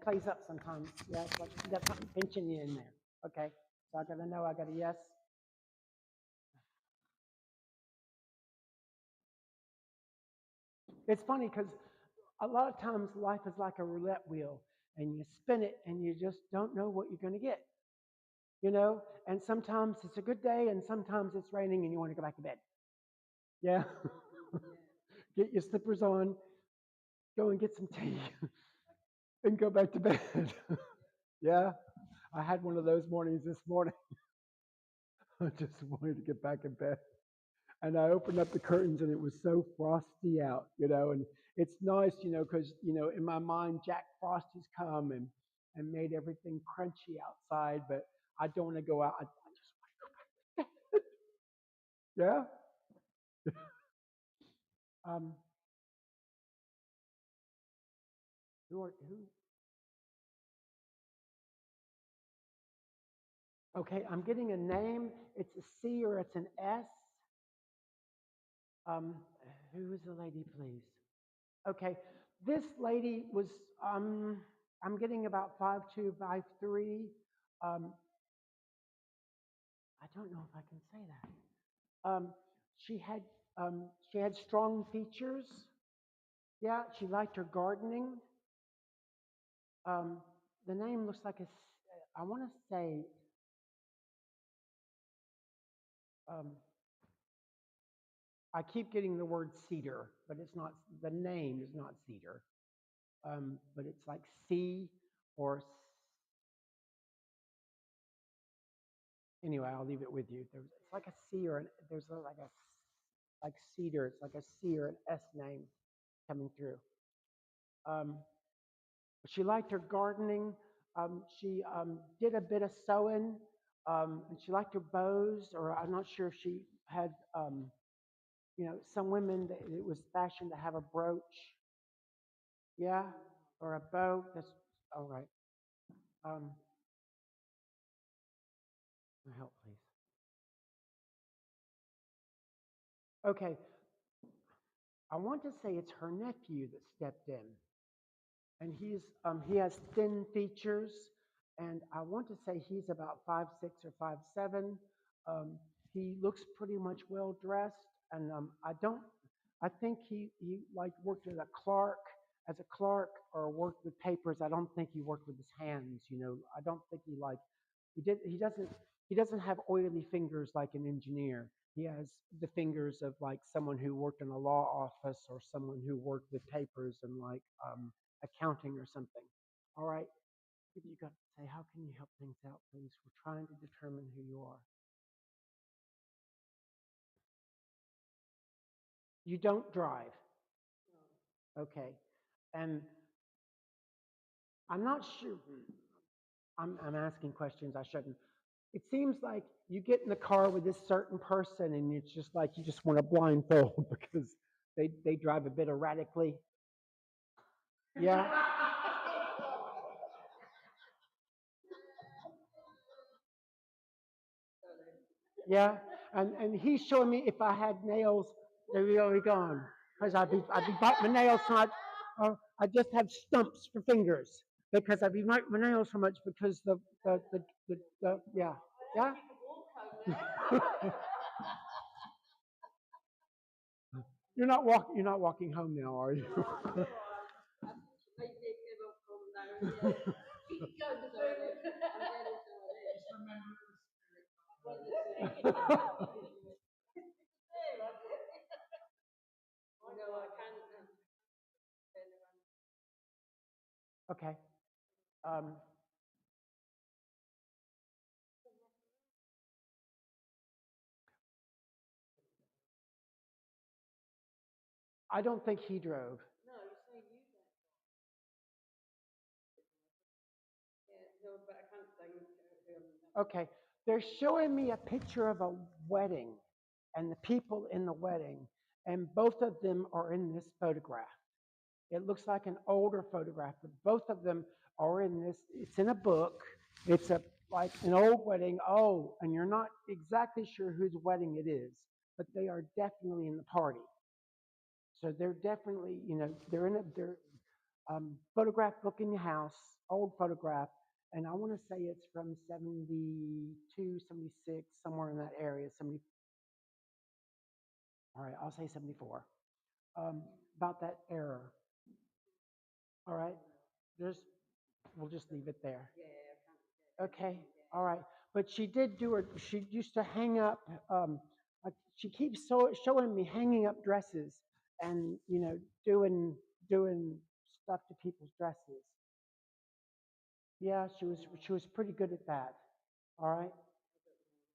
plays up sometimes. Yeah, it's like you got something pinching you in there. Okay, so I got to know, I got a yes. It's funny because a lot of times life is like a roulette wheel and you spin it and you just don't know what you're going to get. And sometimes it's a good day and sometimes it's raining and you want to go back to bed. Yeah. Get your slippers on, go and get some tea and go back to bed. Yeah. I had one of those mornings this morning. I just wanted to get back in bed. And I opened up the curtains and it was so frosty out, and it's nice, because, in my mind, Jack Frost has come and made everything crunchy outside, but I don't want to go out. I just want to go back to bed. Yeah? Who? Okay, I'm getting a name. It's a C or it's an S. Who is the lady, please? Okay, this lady was, I'm getting about 5'2", 5'3". I don't know if I can say that. She had strong features. Yeah, she liked her gardening. The name looks like I want to say, I keep getting the word cedar, but it's not, the name is not cedar. But it's like C or, anyway, I'll leave it with you. It's like a C or there's like cedar. It's like a C or an S name coming through. She liked her gardening. She did a bit of sewing, and she liked her bows, or I'm not sure if she had, some women, it was fashioned to have a brooch. Yeah, or a bow. That's all right. Help, please. Okay. I want to say it's her nephew that stepped in. And he has thin features and I want to say he's about 5'6" or 5'7". He looks pretty much well dressed, and I think he like worked as a clerk, or worked with papers. I don't think he worked with his hands. I don't think he doesn't have oily fingers like an engineer. He has the fingers of like someone who worked in a law office, or someone who worked with papers and like accounting or something. All right. If you got to say, how can you help things out, please? We're trying to determine who you are. You don't drive. Okay. And I'm not sure. I'm asking questions I shouldn't. It seems like you get in the car with this certain person, and it's just like you just want to blindfold because they drive a bit erratically. Yeah. Yeah. And he's showing me if I had nails, they're really gone. Because I'd be biting my nails so much, or I just have stumps for fingers. Because I'd be biting my nails so much because the yeah. Yeah? You're not walking home now, are you? Okay. I don't think he drove. Okay. They're showing me a picture of a wedding and the people in the wedding, and both of them are in this photograph. It looks like an older photograph, but both of them are in this. It's in a book. It's like an old wedding. Oh, and you're not exactly sure whose wedding it is, but they are definitely in the party. So they're definitely, they're in their photograph book in your house, old photograph, and I want to say it's from 72, 76, somewhere in that area. All right, I'll say 74. About that era. All right, we'll just leave it there. Okay, all right. But she did do it. She used to hang up. She keeps showing me hanging up dresses, and doing stuff to people's dresses. Yeah, she was pretty good at that. All right.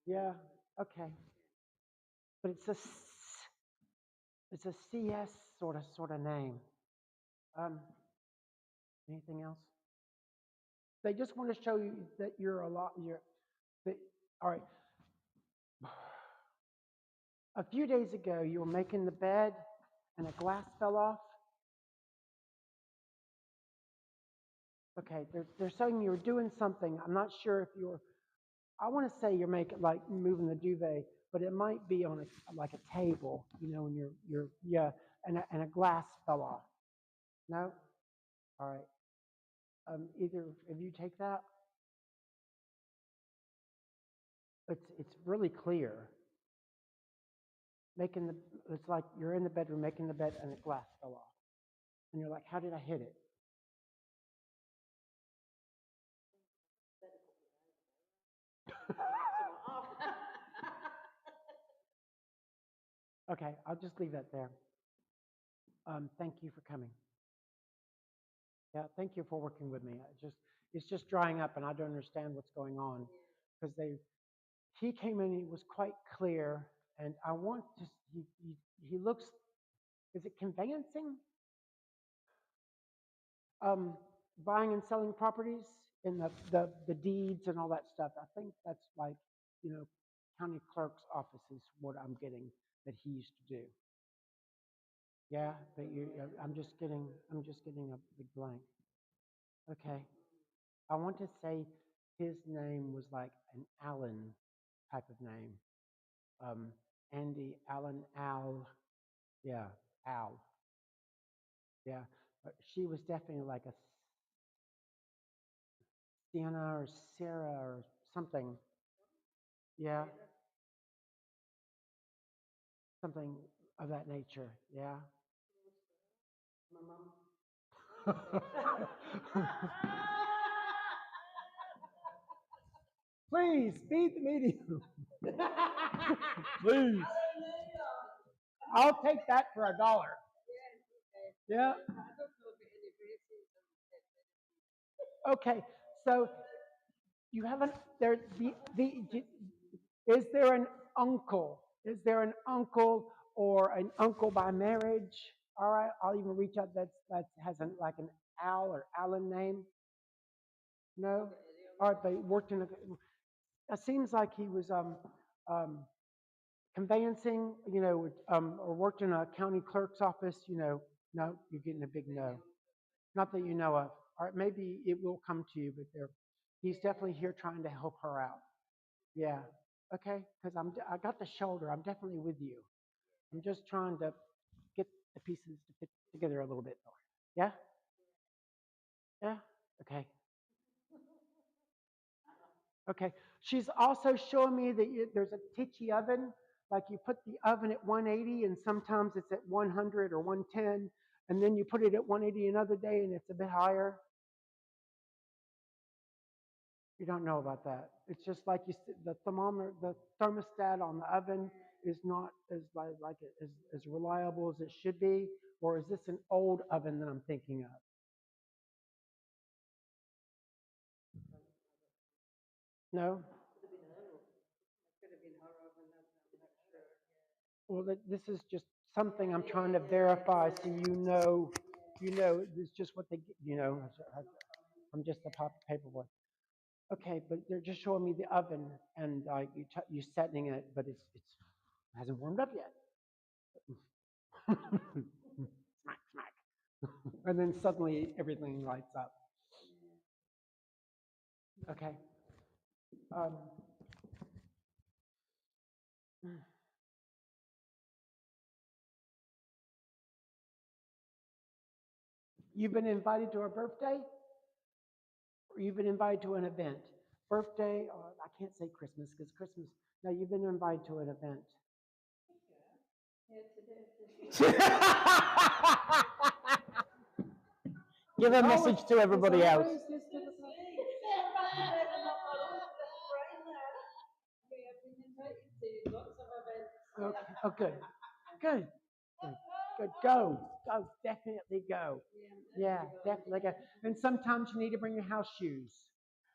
Yeah. Okay. But it's a CS sort of name. Um, Anything else? They just want to show you that you're a lot. All right. A few days ago, you were making the bed, and a glass fell off. Okay, they're saying you were doing something. I'm not sure if you're. I want to say you're making like moving the duvet, but it might be on like a table, and yeah, and a glass fell off. No. All right. Either of you take that. It's really clear. It's like you're in the bedroom making the bed, and a glass fell off, and you're like, how did I hit it? Okay, I'll just leave that there. Thank you for coming. Yeah, thank you for working with me. It's just drying up, and I don't understand what's going on because he came in. He was quite clear, and I want to. He looks. Is it conveyancing? Buying and selling properties in the deeds and all that stuff. I think that's like, county clerk's office is what I'm getting that he used to do. Yeah, but I'm just getting a big blank. Okay. I want to say his name was like an Allen type of name. Um, Andy, Allen, Al. Yeah, Al. Yeah. But she was definitely like a Sienna or Sarah or something. Yeah, something of that nature. Yeah. Please feed the medium. Please. I'll take that for $1. Yeah. Okay. So you haven't is there an uncle? Is there an uncle or an uncle by marriage? All right. I'll even reach out. That has like an Al or Alan name. No. All right. They worked in a. It seems like he was um, conveyancing, or worked in a county clerk's office, no, you're getting a big no. Not that you know of. All right, maybe it will come to you, but he's definitely here trying to help her out. Yeah. Okay, because I got the shoulder. I'm definitely with you. I'm just trying to get the pieces to fit together a little bit more. Yeah? Yeah? Okay. Okay. She's also showing me that there's a titchy oven. Like you put the oven at 180 and sometimes it's at 100 or 110. And then you put it at 180 another day and it's a bit higher. You don't know about that. It's just like the thermometer, the thermostat on the oven is not as reliable as it should be. Or is this an old oven that I'm thinking of? No? Well, this is just something I'm trying to verify so it's just what I'm just the paperwork. Okay, but they're just showing me the oven and you setting it, but it hasn't warmed up yet. Smack, smack. And then suddenly everything lights up. Okay. You've been invited to a birthday? Or you've been invited to an event? Birthday, I can't say Christmas because Christmas, no, you've been invited to an event. Give a message to everybody else. Okay. Oh, good. Good. Good. Good. Go. Go. Definitely go. Yeah, definitely go. And sometimes you need to bring your house shoes.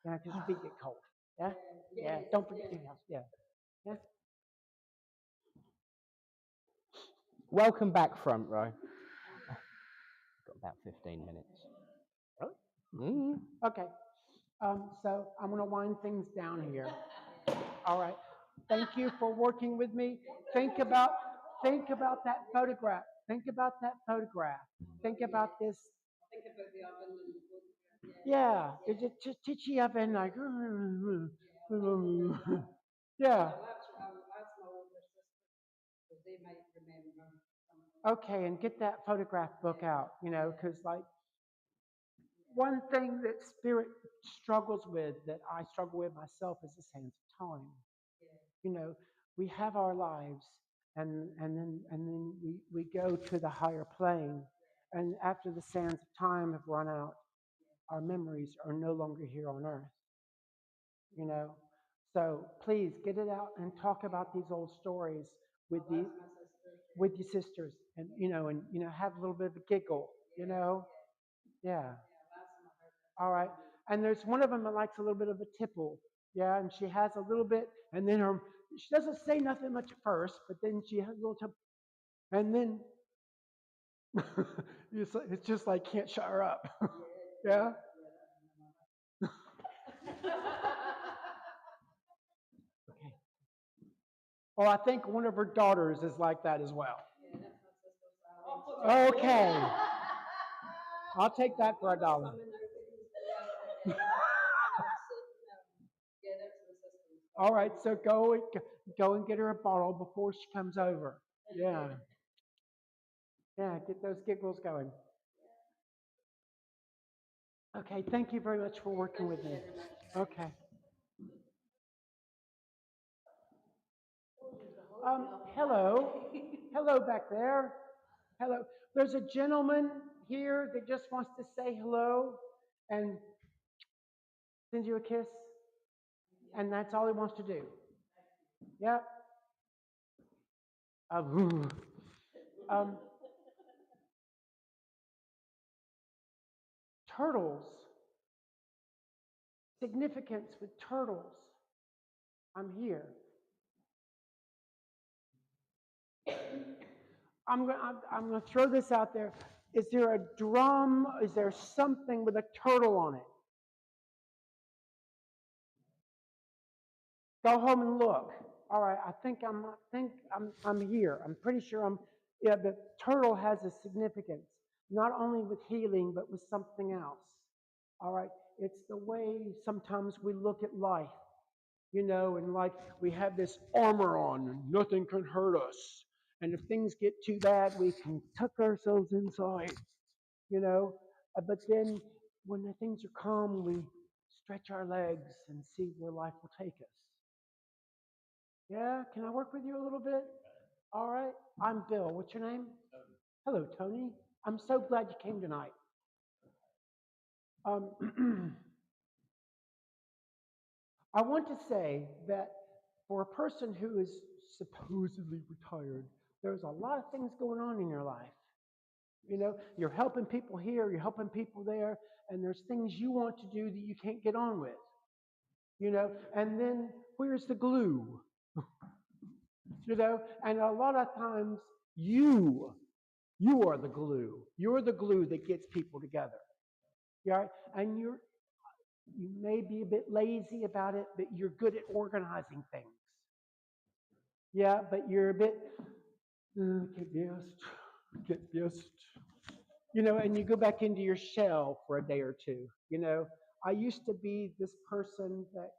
Yeah, because your feet get cold. Yeah? Yeah. Don't forget your house. Yeah. Yeah. Welcome back, front row. Got about 15 minutes. Really? Okay. So I'm going to wind things down here. All right. Thank you for working with me. Think about that photograph. Think about that photograph. Think about this. Think about the oven and the photograph. Yeah. It's a titchy oven, like. Yeah. Okay, and get that photograph book out, because one thing that spirit struggles with, that I struggle with myself, is the sands of time. We have our lives, and then we go to the higher plane, and after the sands of time have run out, our memories are no longer here on earth. So please get it out and talk about these old stories with your sisters, and have a little bit of a giggle. Yeah. All right. And there's one of them that likes a little bit of a tipple. Yeah, and she has a little bit, and then she doesn't say nothing much at first, but then she has a little tipple, and then it's just like can't shut her up. Yeah. Okay. Well, I think one of her daughters is like that as well. Okay. I'll take that for $1. All right, so go and get her a bottle before she comes over. Yeah. Yeah, get those giggles going. Okay, thank you very much for working with me. Okay. Hello. Hello back there. Hello. There's a gentleman here that just wants to say hello and send you a kiss, and that's all he wants to do. Yep. Um, um, turtles. Significance with turtles. I'm here. I'm going to throw this out there. Is there a drum? Is there something with a turtle on it? Go home and look. All right, I think I'm here. I'm pretty sure I'm. Yeah, the turtle has a significance, not only with healing, but with something else. All right, it's the way sometimes we look at life, and like we have this armor on, and nothing can hurt us. And if things get too bad, we can tuck ourselves inside, you know. But then when the things are calm, we stretch our legs and see where life will take us. Yeah, can I work with you a little bit? All right. I'm Bill. What's your name? Hello, Tony. I'm so glad you came tonight. I want to say that for a person who is supposedly retired, there's a lot of things going on in your life. You're helping people here, you're helping people there, and there's things you want to do that you can't get on with. And then where's the glue? And a lot of times you are the glue. You're the glue that gets people together. Yeah, and you may be a bit lazy about it, but you're good at organizing things. Yeah, but you're a bit get best. And you go back into your shell for a day or two. I used to be this person that,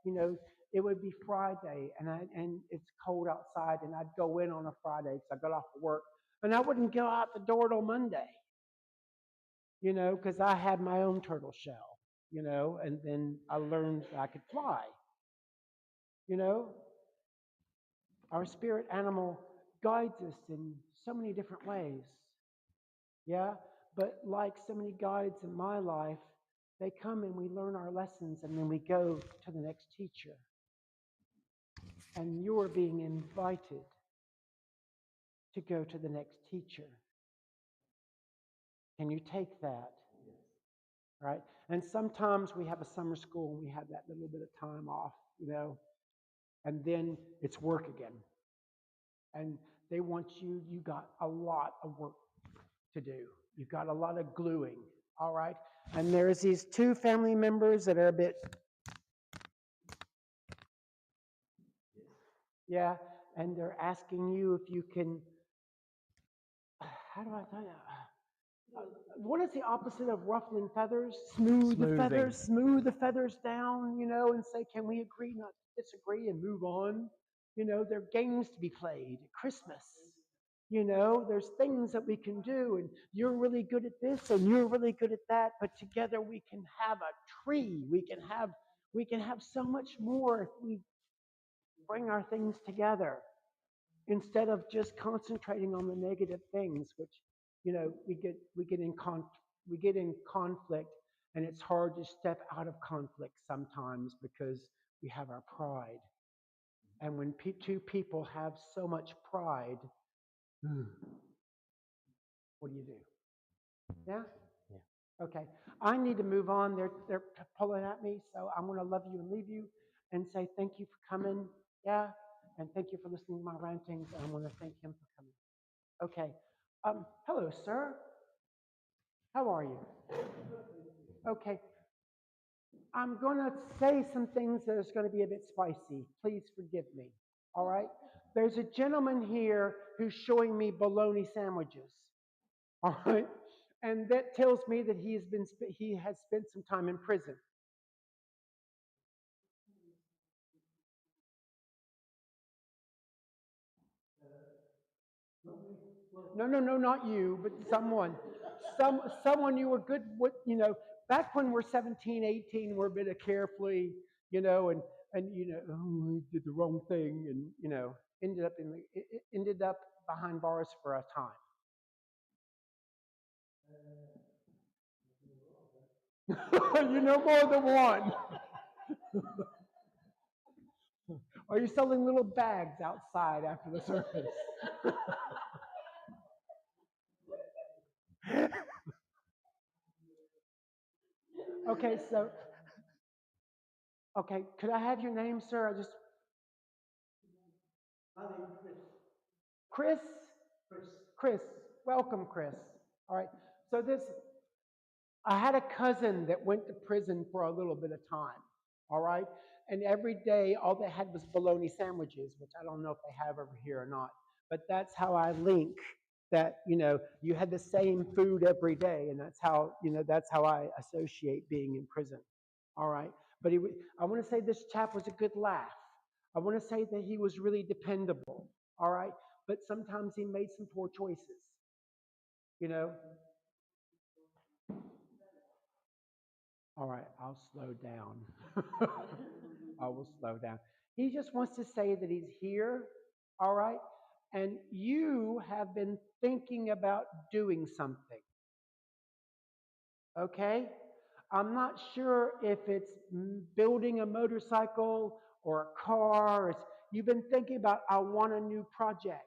it would be Friday and it's cold outside and I'd go in on a Friday because I got off of work and I wouldn't go out the door till Monday, because I had my own turtle shell, and then I learned I could fly, you know. Our spirit animal guides us in so many different ways. Yeah, but like so many guides in my life, they come and we learn our lessons and then we go to the next teacher. And you're being invited to go to the next teacher. Can you take that? Right? And sometimes we have a summer school and we have that little bit of time off, and then it's work again. And they want you got a lot of work to do. You've got a lot of gluing, all right? And there's these two family members that are a bit, yeah, and they're asking you if you can, how do I tell you? What is the opposite of ruffling feathers? Smooth the feathers down, and say, can we agree not to disagree and move on? There are games to be played at Christmas. There's things that we can do, and you're really good at this, and you're really good at that, but together we can have a tree. We can have so much more if we bring our things together instead of just concentrating on the negative things, which we get in conflict, and it's hard to step out of conflict sometimes because we have our pride. And when two people have so much pride, what do you do? Yeah? Yeah. Okay. I need to move on. They're pulling at me, so I'm going to love you and leave you and say thank you for coming. Yeah? And thank you for listening to my rantings, and I want to thank him for coming. Okay. Hello, sir. How are you? Okay. I'm going to say some things that is going to be a bit spicy. Please forgive me. All right? There's a gentleman here who's showing me bologna sandwiches. All right? And that tells me that he has spent some time in prison. No, not you, but someone. Someone you were good with, back when we're 17, 18, we're a bit of carefully, and oh, I did the wrong thing, and ended up behind bars for a time. You know more than one. Are you selling little bags outside after the service? Okay, could I have your name, sir? My name is Chris? Chris. Chris, welcome, Chris. All right, so I had a cousin that went to prison for a little bit of time, all right? And every day, all they had was bologna sandwiches, which I don't know if they have over here or not. But that's how I link that, you had the same food every day. And that's how I associate being in prison, all right? But I want to say this chap was a good laugh. I want to say that he was really dependable, all right? But sometimes he made some poor choices, you know? All right, I'll slow down. I will slow down. He just wants to say that he's here, all right? And you have been thinking about doing something, okay? I'm not sure if it's building a motorcycle or a car. You've been thinking about, I want a new project.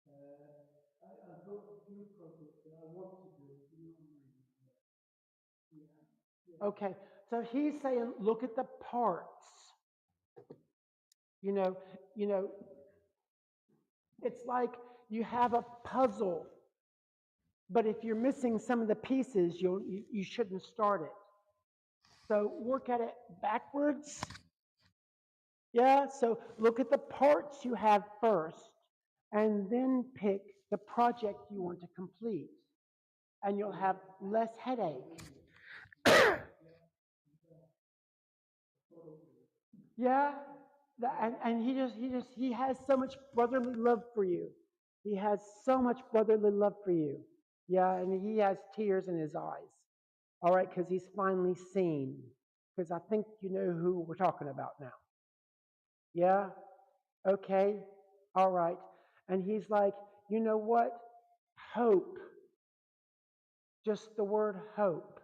I don't do projects that I want to do. Okay, so he's saying, look at the parts. You know, it's like you have a puzzle, but if you're missing some of the pieces, you shouldn't start it. So work at it backwards. Yeah, so look at the parts you have first, and then pick the project you want to complete, and you'll have less headache. Yeah, and he has so much brotherly love for you. He has so much brotherly love for you. Yeah, and he has tears in his eyes. All right, because he's finally seen. Because I think you know who we're talking about now. Yeah? Okay. All right. And he's like, you know what? Hope. Just the word hope.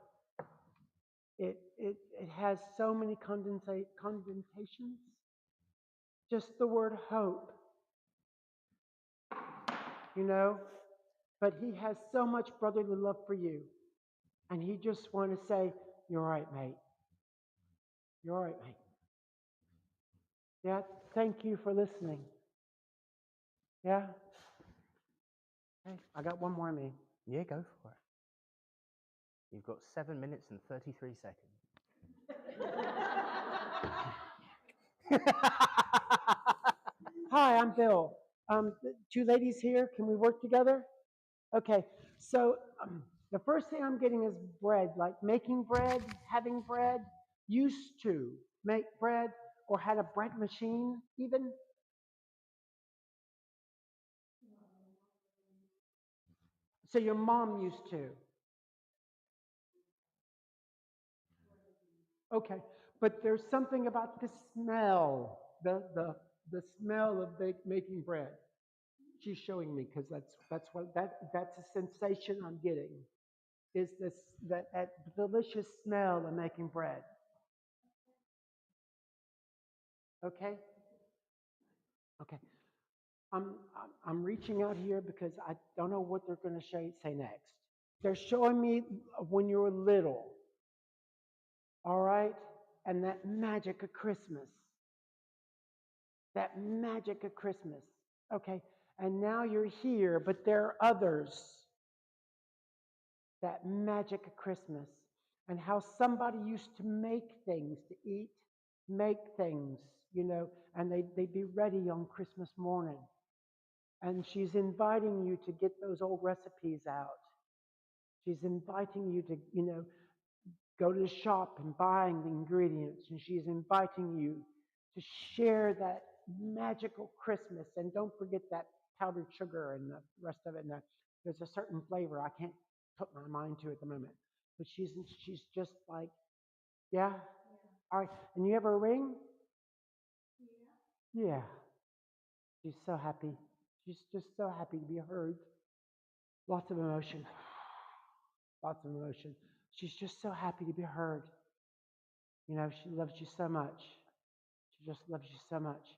It has so many condentations. Just the word hope. But he has so much brotherly love for you. And he just want to say, you're all right, mate. You're all right, mate. Yeah, thank you for listening. Yeah? Okay, I got one more, me. Yeah, go for it. You've got 7 minutes and 33 seconds. Hi, I'm Bill. The two ladies here, can we work together? Okay, so the first thing I'm getting is bread, like making bread, having bread, used to make bread, or had a bread machine even. So your mom used to. Okay, but there's something about the smell, the smell of making bread. She's showing me because that's a sensation I'm getting. Is that delicious smell of making bread? Okay. Okay. I'm reaching out here because I don't know what they're going to say next. They're showing me when you were little. All right, and that magic of Christmas. That magic of Christmas. Okay, and now you're here, but there are others. That magic of Christmas, and how somebody used to make things to eat, make things, and they'd be ready on Christmas morning. And she's inviting you to get those old recipes out. She's inviting you to, go to the shop and buying the ingredients. And she's inviting you to share that magical Christmas. And don't forget that powdered sugar and the rest of it. And there's a certain flavor. I can't put my mind to at the moment. But she's just like, yeah? All right. And you have a ring? Yeah. She's so happy. She's just so happy to be heard. Lots of emotion. Lots of emotion. She's just so happy to be heard. You know, she loves you so much. She just loves you so much.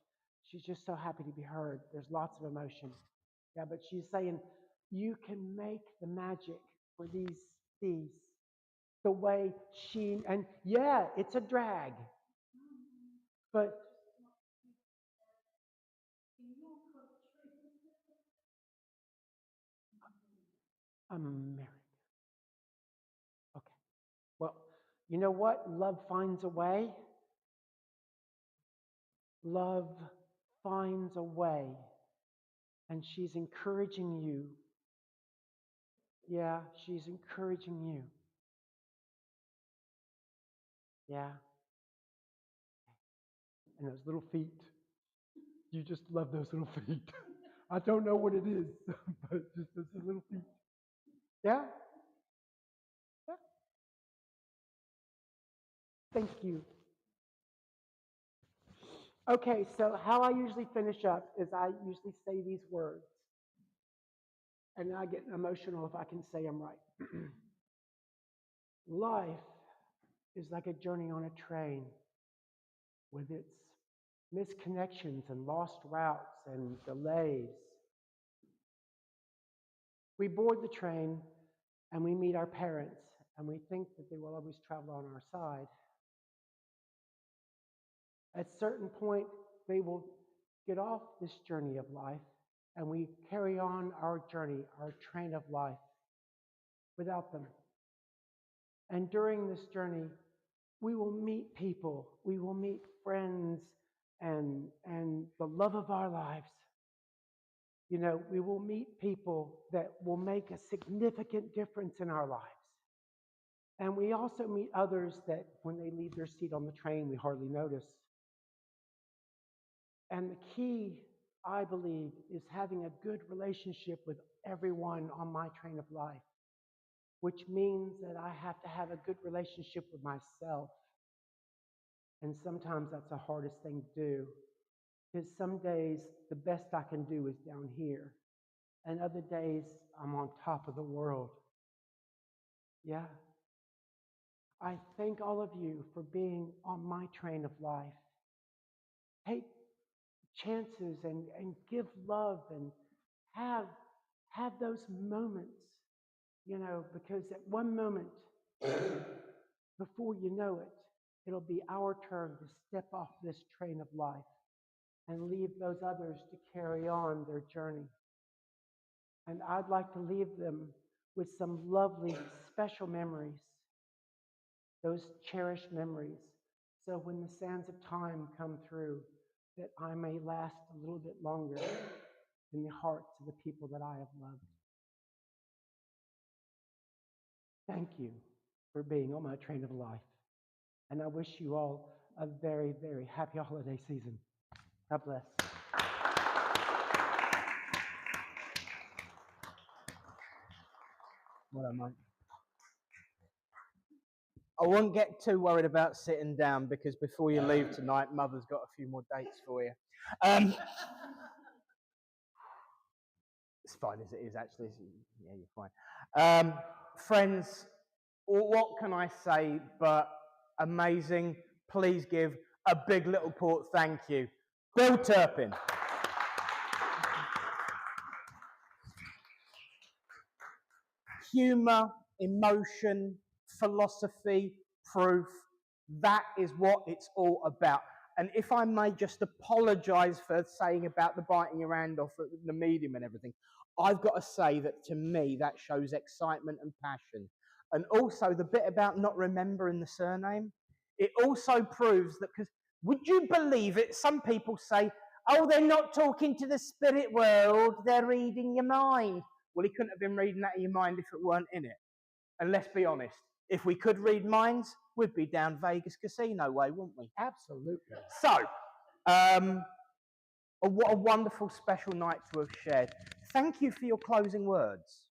She's just so happy to be heard. There's lots of emotion. Yeah, but she's saying, you can make the magic for these. The way and yeah, it's a drag. But I'm married. Okay. Well, you know what? Love finds a way. Love finds a way. And she's encouraging you. Yeah, she's encouraging you. Yeah. And those little feet. You just love those little feet. I don't know what it is, but just those little feet. Yeah? Yeah. Thank you. Okay, so how I usually finish up is I usually say these words. And I get emotional if I can say them right. Life is like a journey on a train with its misconnections and lost routes and delays. We board the train and we meet our parents and we think that they will always travel on our side. At a certain point, they will get off this journey of life and we carry on our journey, our train of life without them. And during this journey, we will meet people, we will meet friends and the love of our lives. You know, we will meet people that will make a significant difference in our lives. And we also meet others that when they leave their seat on the train, we hardly notice. And the key, I believe, is having a good relationship with everyone on my train of life, which means that I have to have a good relationship with myself. And sometimes that's the hardest thing to do, because some days the best I can do is down here, and other days I'm on top of the world. Yeah. I thank all of you for being on my train of life. Take chances and give love and have those moments, you know, because at one moment, before you know it, it'll be our turn to step off this train of life and leave those others to carry on their journey. And I'd like to leave them with some lovely, special memories, those cherished memories. So when the sands of time come through, that I may last a little bit longer in the hearts of the people that I have loved. Thank you for being on my train of life. And I wish you all a very, very happy holiday season. God bless. Well done, mate. I won't get too worried about sitting down because before you leave tonight, Mother's got a few more dates for you. It's fine as it is, actually. Yeah, you're fine. Friends, what can I say but amazing? Please give a big Littleport thank you. Bill Turpin. Humour, emotion, philosophy, proof. That is what it's all about. And if I may just apologise for saying about the biting your hand off at the medium and everything, I've got to say that to me that shows excitement and passion. And also the bit about not remembering the surname, it also proves that, because would you believe it, some people say, oh, they're not talking to the spirit world, they're reading your mind. Well, he couldn't have been reading that in your mind if it weren't in it. And let's be honest, if we could read minds, we'd be down Vegas Casino way, wouldn't we? Absolutely. So, what a wonderful special night to have shared. Thank you for your closing words.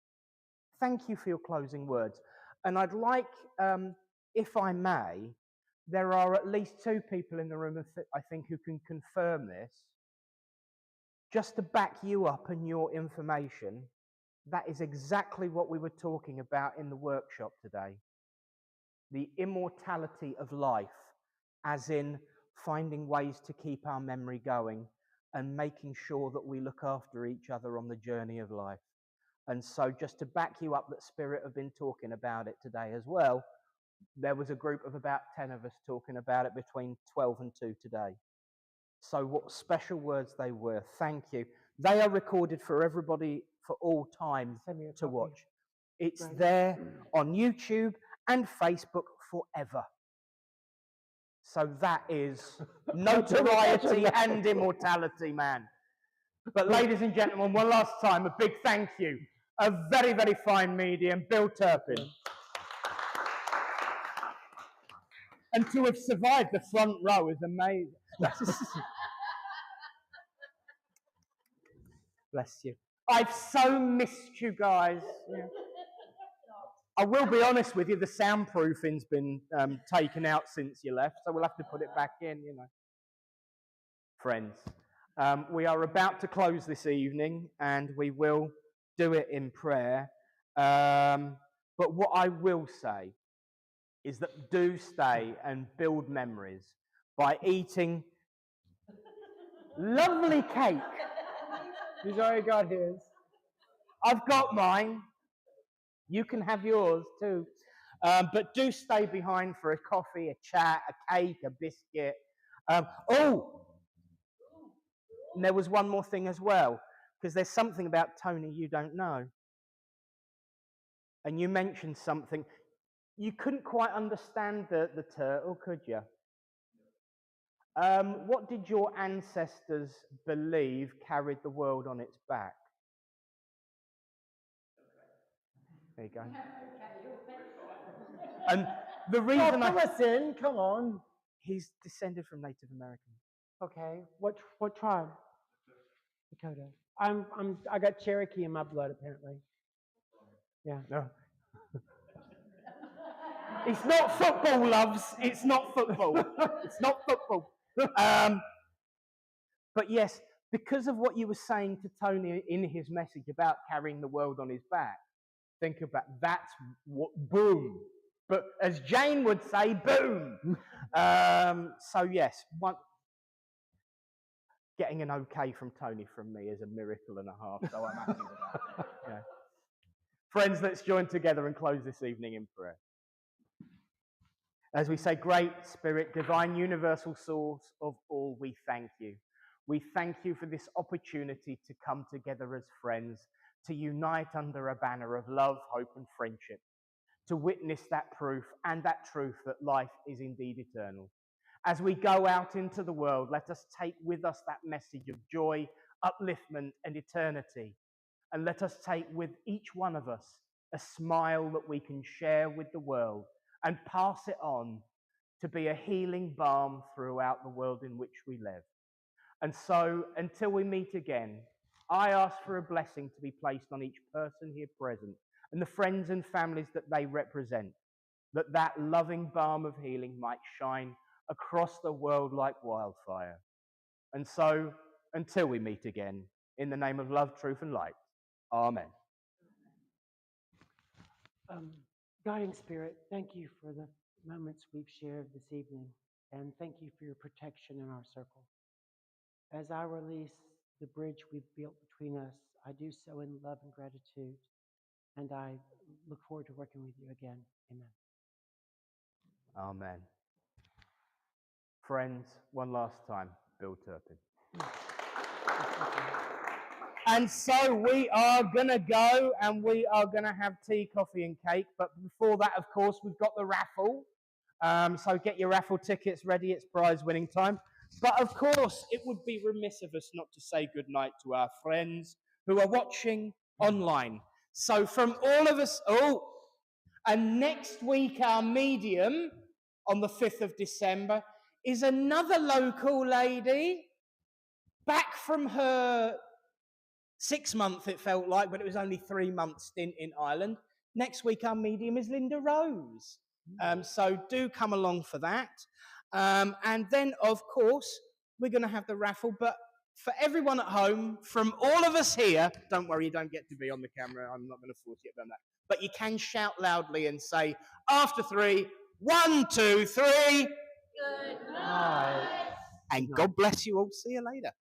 thank you for your closing words. And I'd like, if I may, there are at least 2 people in the room, I think, who can confirm this. Just to back you up and your information, that is exactly what we were talking about in the workshop today. The immortality of life, as in finding ways to keep our memory going and making sure that we look after each other on the journey of life. And so just to back you up that Spirit have been talking about it today as well, there was a group of about 10 of us talking about it between 12 and 2 today. So what special words they were. Thank you. They are recorded for everybody for all time to watch. It's there on YouTube and Facebook forever. So that is notoriety and immortality, man. But ladies and gentlemen, one last time, a big thank you. A very, very fine medium, Bill Turpin. And to have survived the front row is amazing. Bless you. I've so missed you guys. Yeah. I will be honest with you, the soundproofing's been taken out since you left, so we'll have to put it back in, you know. Friends, we are about to close this evening, and we will do it in prayer. But what I will say is that do stay and build memories by eating lovely cake. He's already got his. I've got mine. You can have yours too. But do stay behind for a coffee, a chat, a cake, a biscuit. And there was one more thing as well, because there's something about Tony you don't know. And you mentioned something. You couldn't quite understand the turtle, could you? What did your ancestors believe carried the world on its back? There you go. And the reason come on. he's descended from Native Americans. Okay, what tribe? Dakota. I got Cherokee in my blood apparently. Yeah. No. It's not football, loves. It's not football. It's not football. But yes, because of what you were saying to Tony in his message about carrying the world on his back, think about that's what, boom. But as Jane would say, boom. So yes, getting an okay from Tony from me is a miracle and a half, so I'm happy with that. Yeah. Friends, let's join together and close this evening in prayer. As we say, Great Spirit, divine, universal source of all, we thank you. We thank you for this opportunity to come together as friends, to unite under a banner of love, hope, and friendship, to witness that proof and that truth that life is indeed eternal. As we go out into the world, let us take with us that message of joy, upliftment, and eternity. And let us take with each one of us a smile that we can share with the world and pass it on to be a healing balm throughout the world in which we live. And so, until we meet again, I ask for a blessing to be placed on each person here present and the friends and families that they represent, that that loving balm of healing might shine across the world like wildfire. And so, until we meet again, in the name of love, truth, and light, amen. Guiding Spirit, thank you for the moments we've shared this evening, and thank you for your protection in our circle. As I release the bridge we've built between us, I do so in love and gratitude, and I look forward to working with you again. Amen. Amen. Friends, one last time, Bill Turpin. And so we are going to go and we are going to have tea, coffee and cake. But before that, of course, we've got the raffle. So get your raffle tickets ready. It's prize winning time. But of course, it would be remiss of us not to say goodnight to our friends who are watching online. So from all of us, and next week our medium on the 5th of December is another local lady back from her 6 months it felt like, but it was only 3 months stint in Ireland. Next week our medium is Linda Rose. So do come along for that. And then, of course, we're going to have the raffle. But for everyone at home, from all of us here, don't worry, you don't get to be on the camera. I'm not going to force you to do that. But you can shout loudly and say, after 3, 1, 2, 3. Good night. And God bless you all. See you later.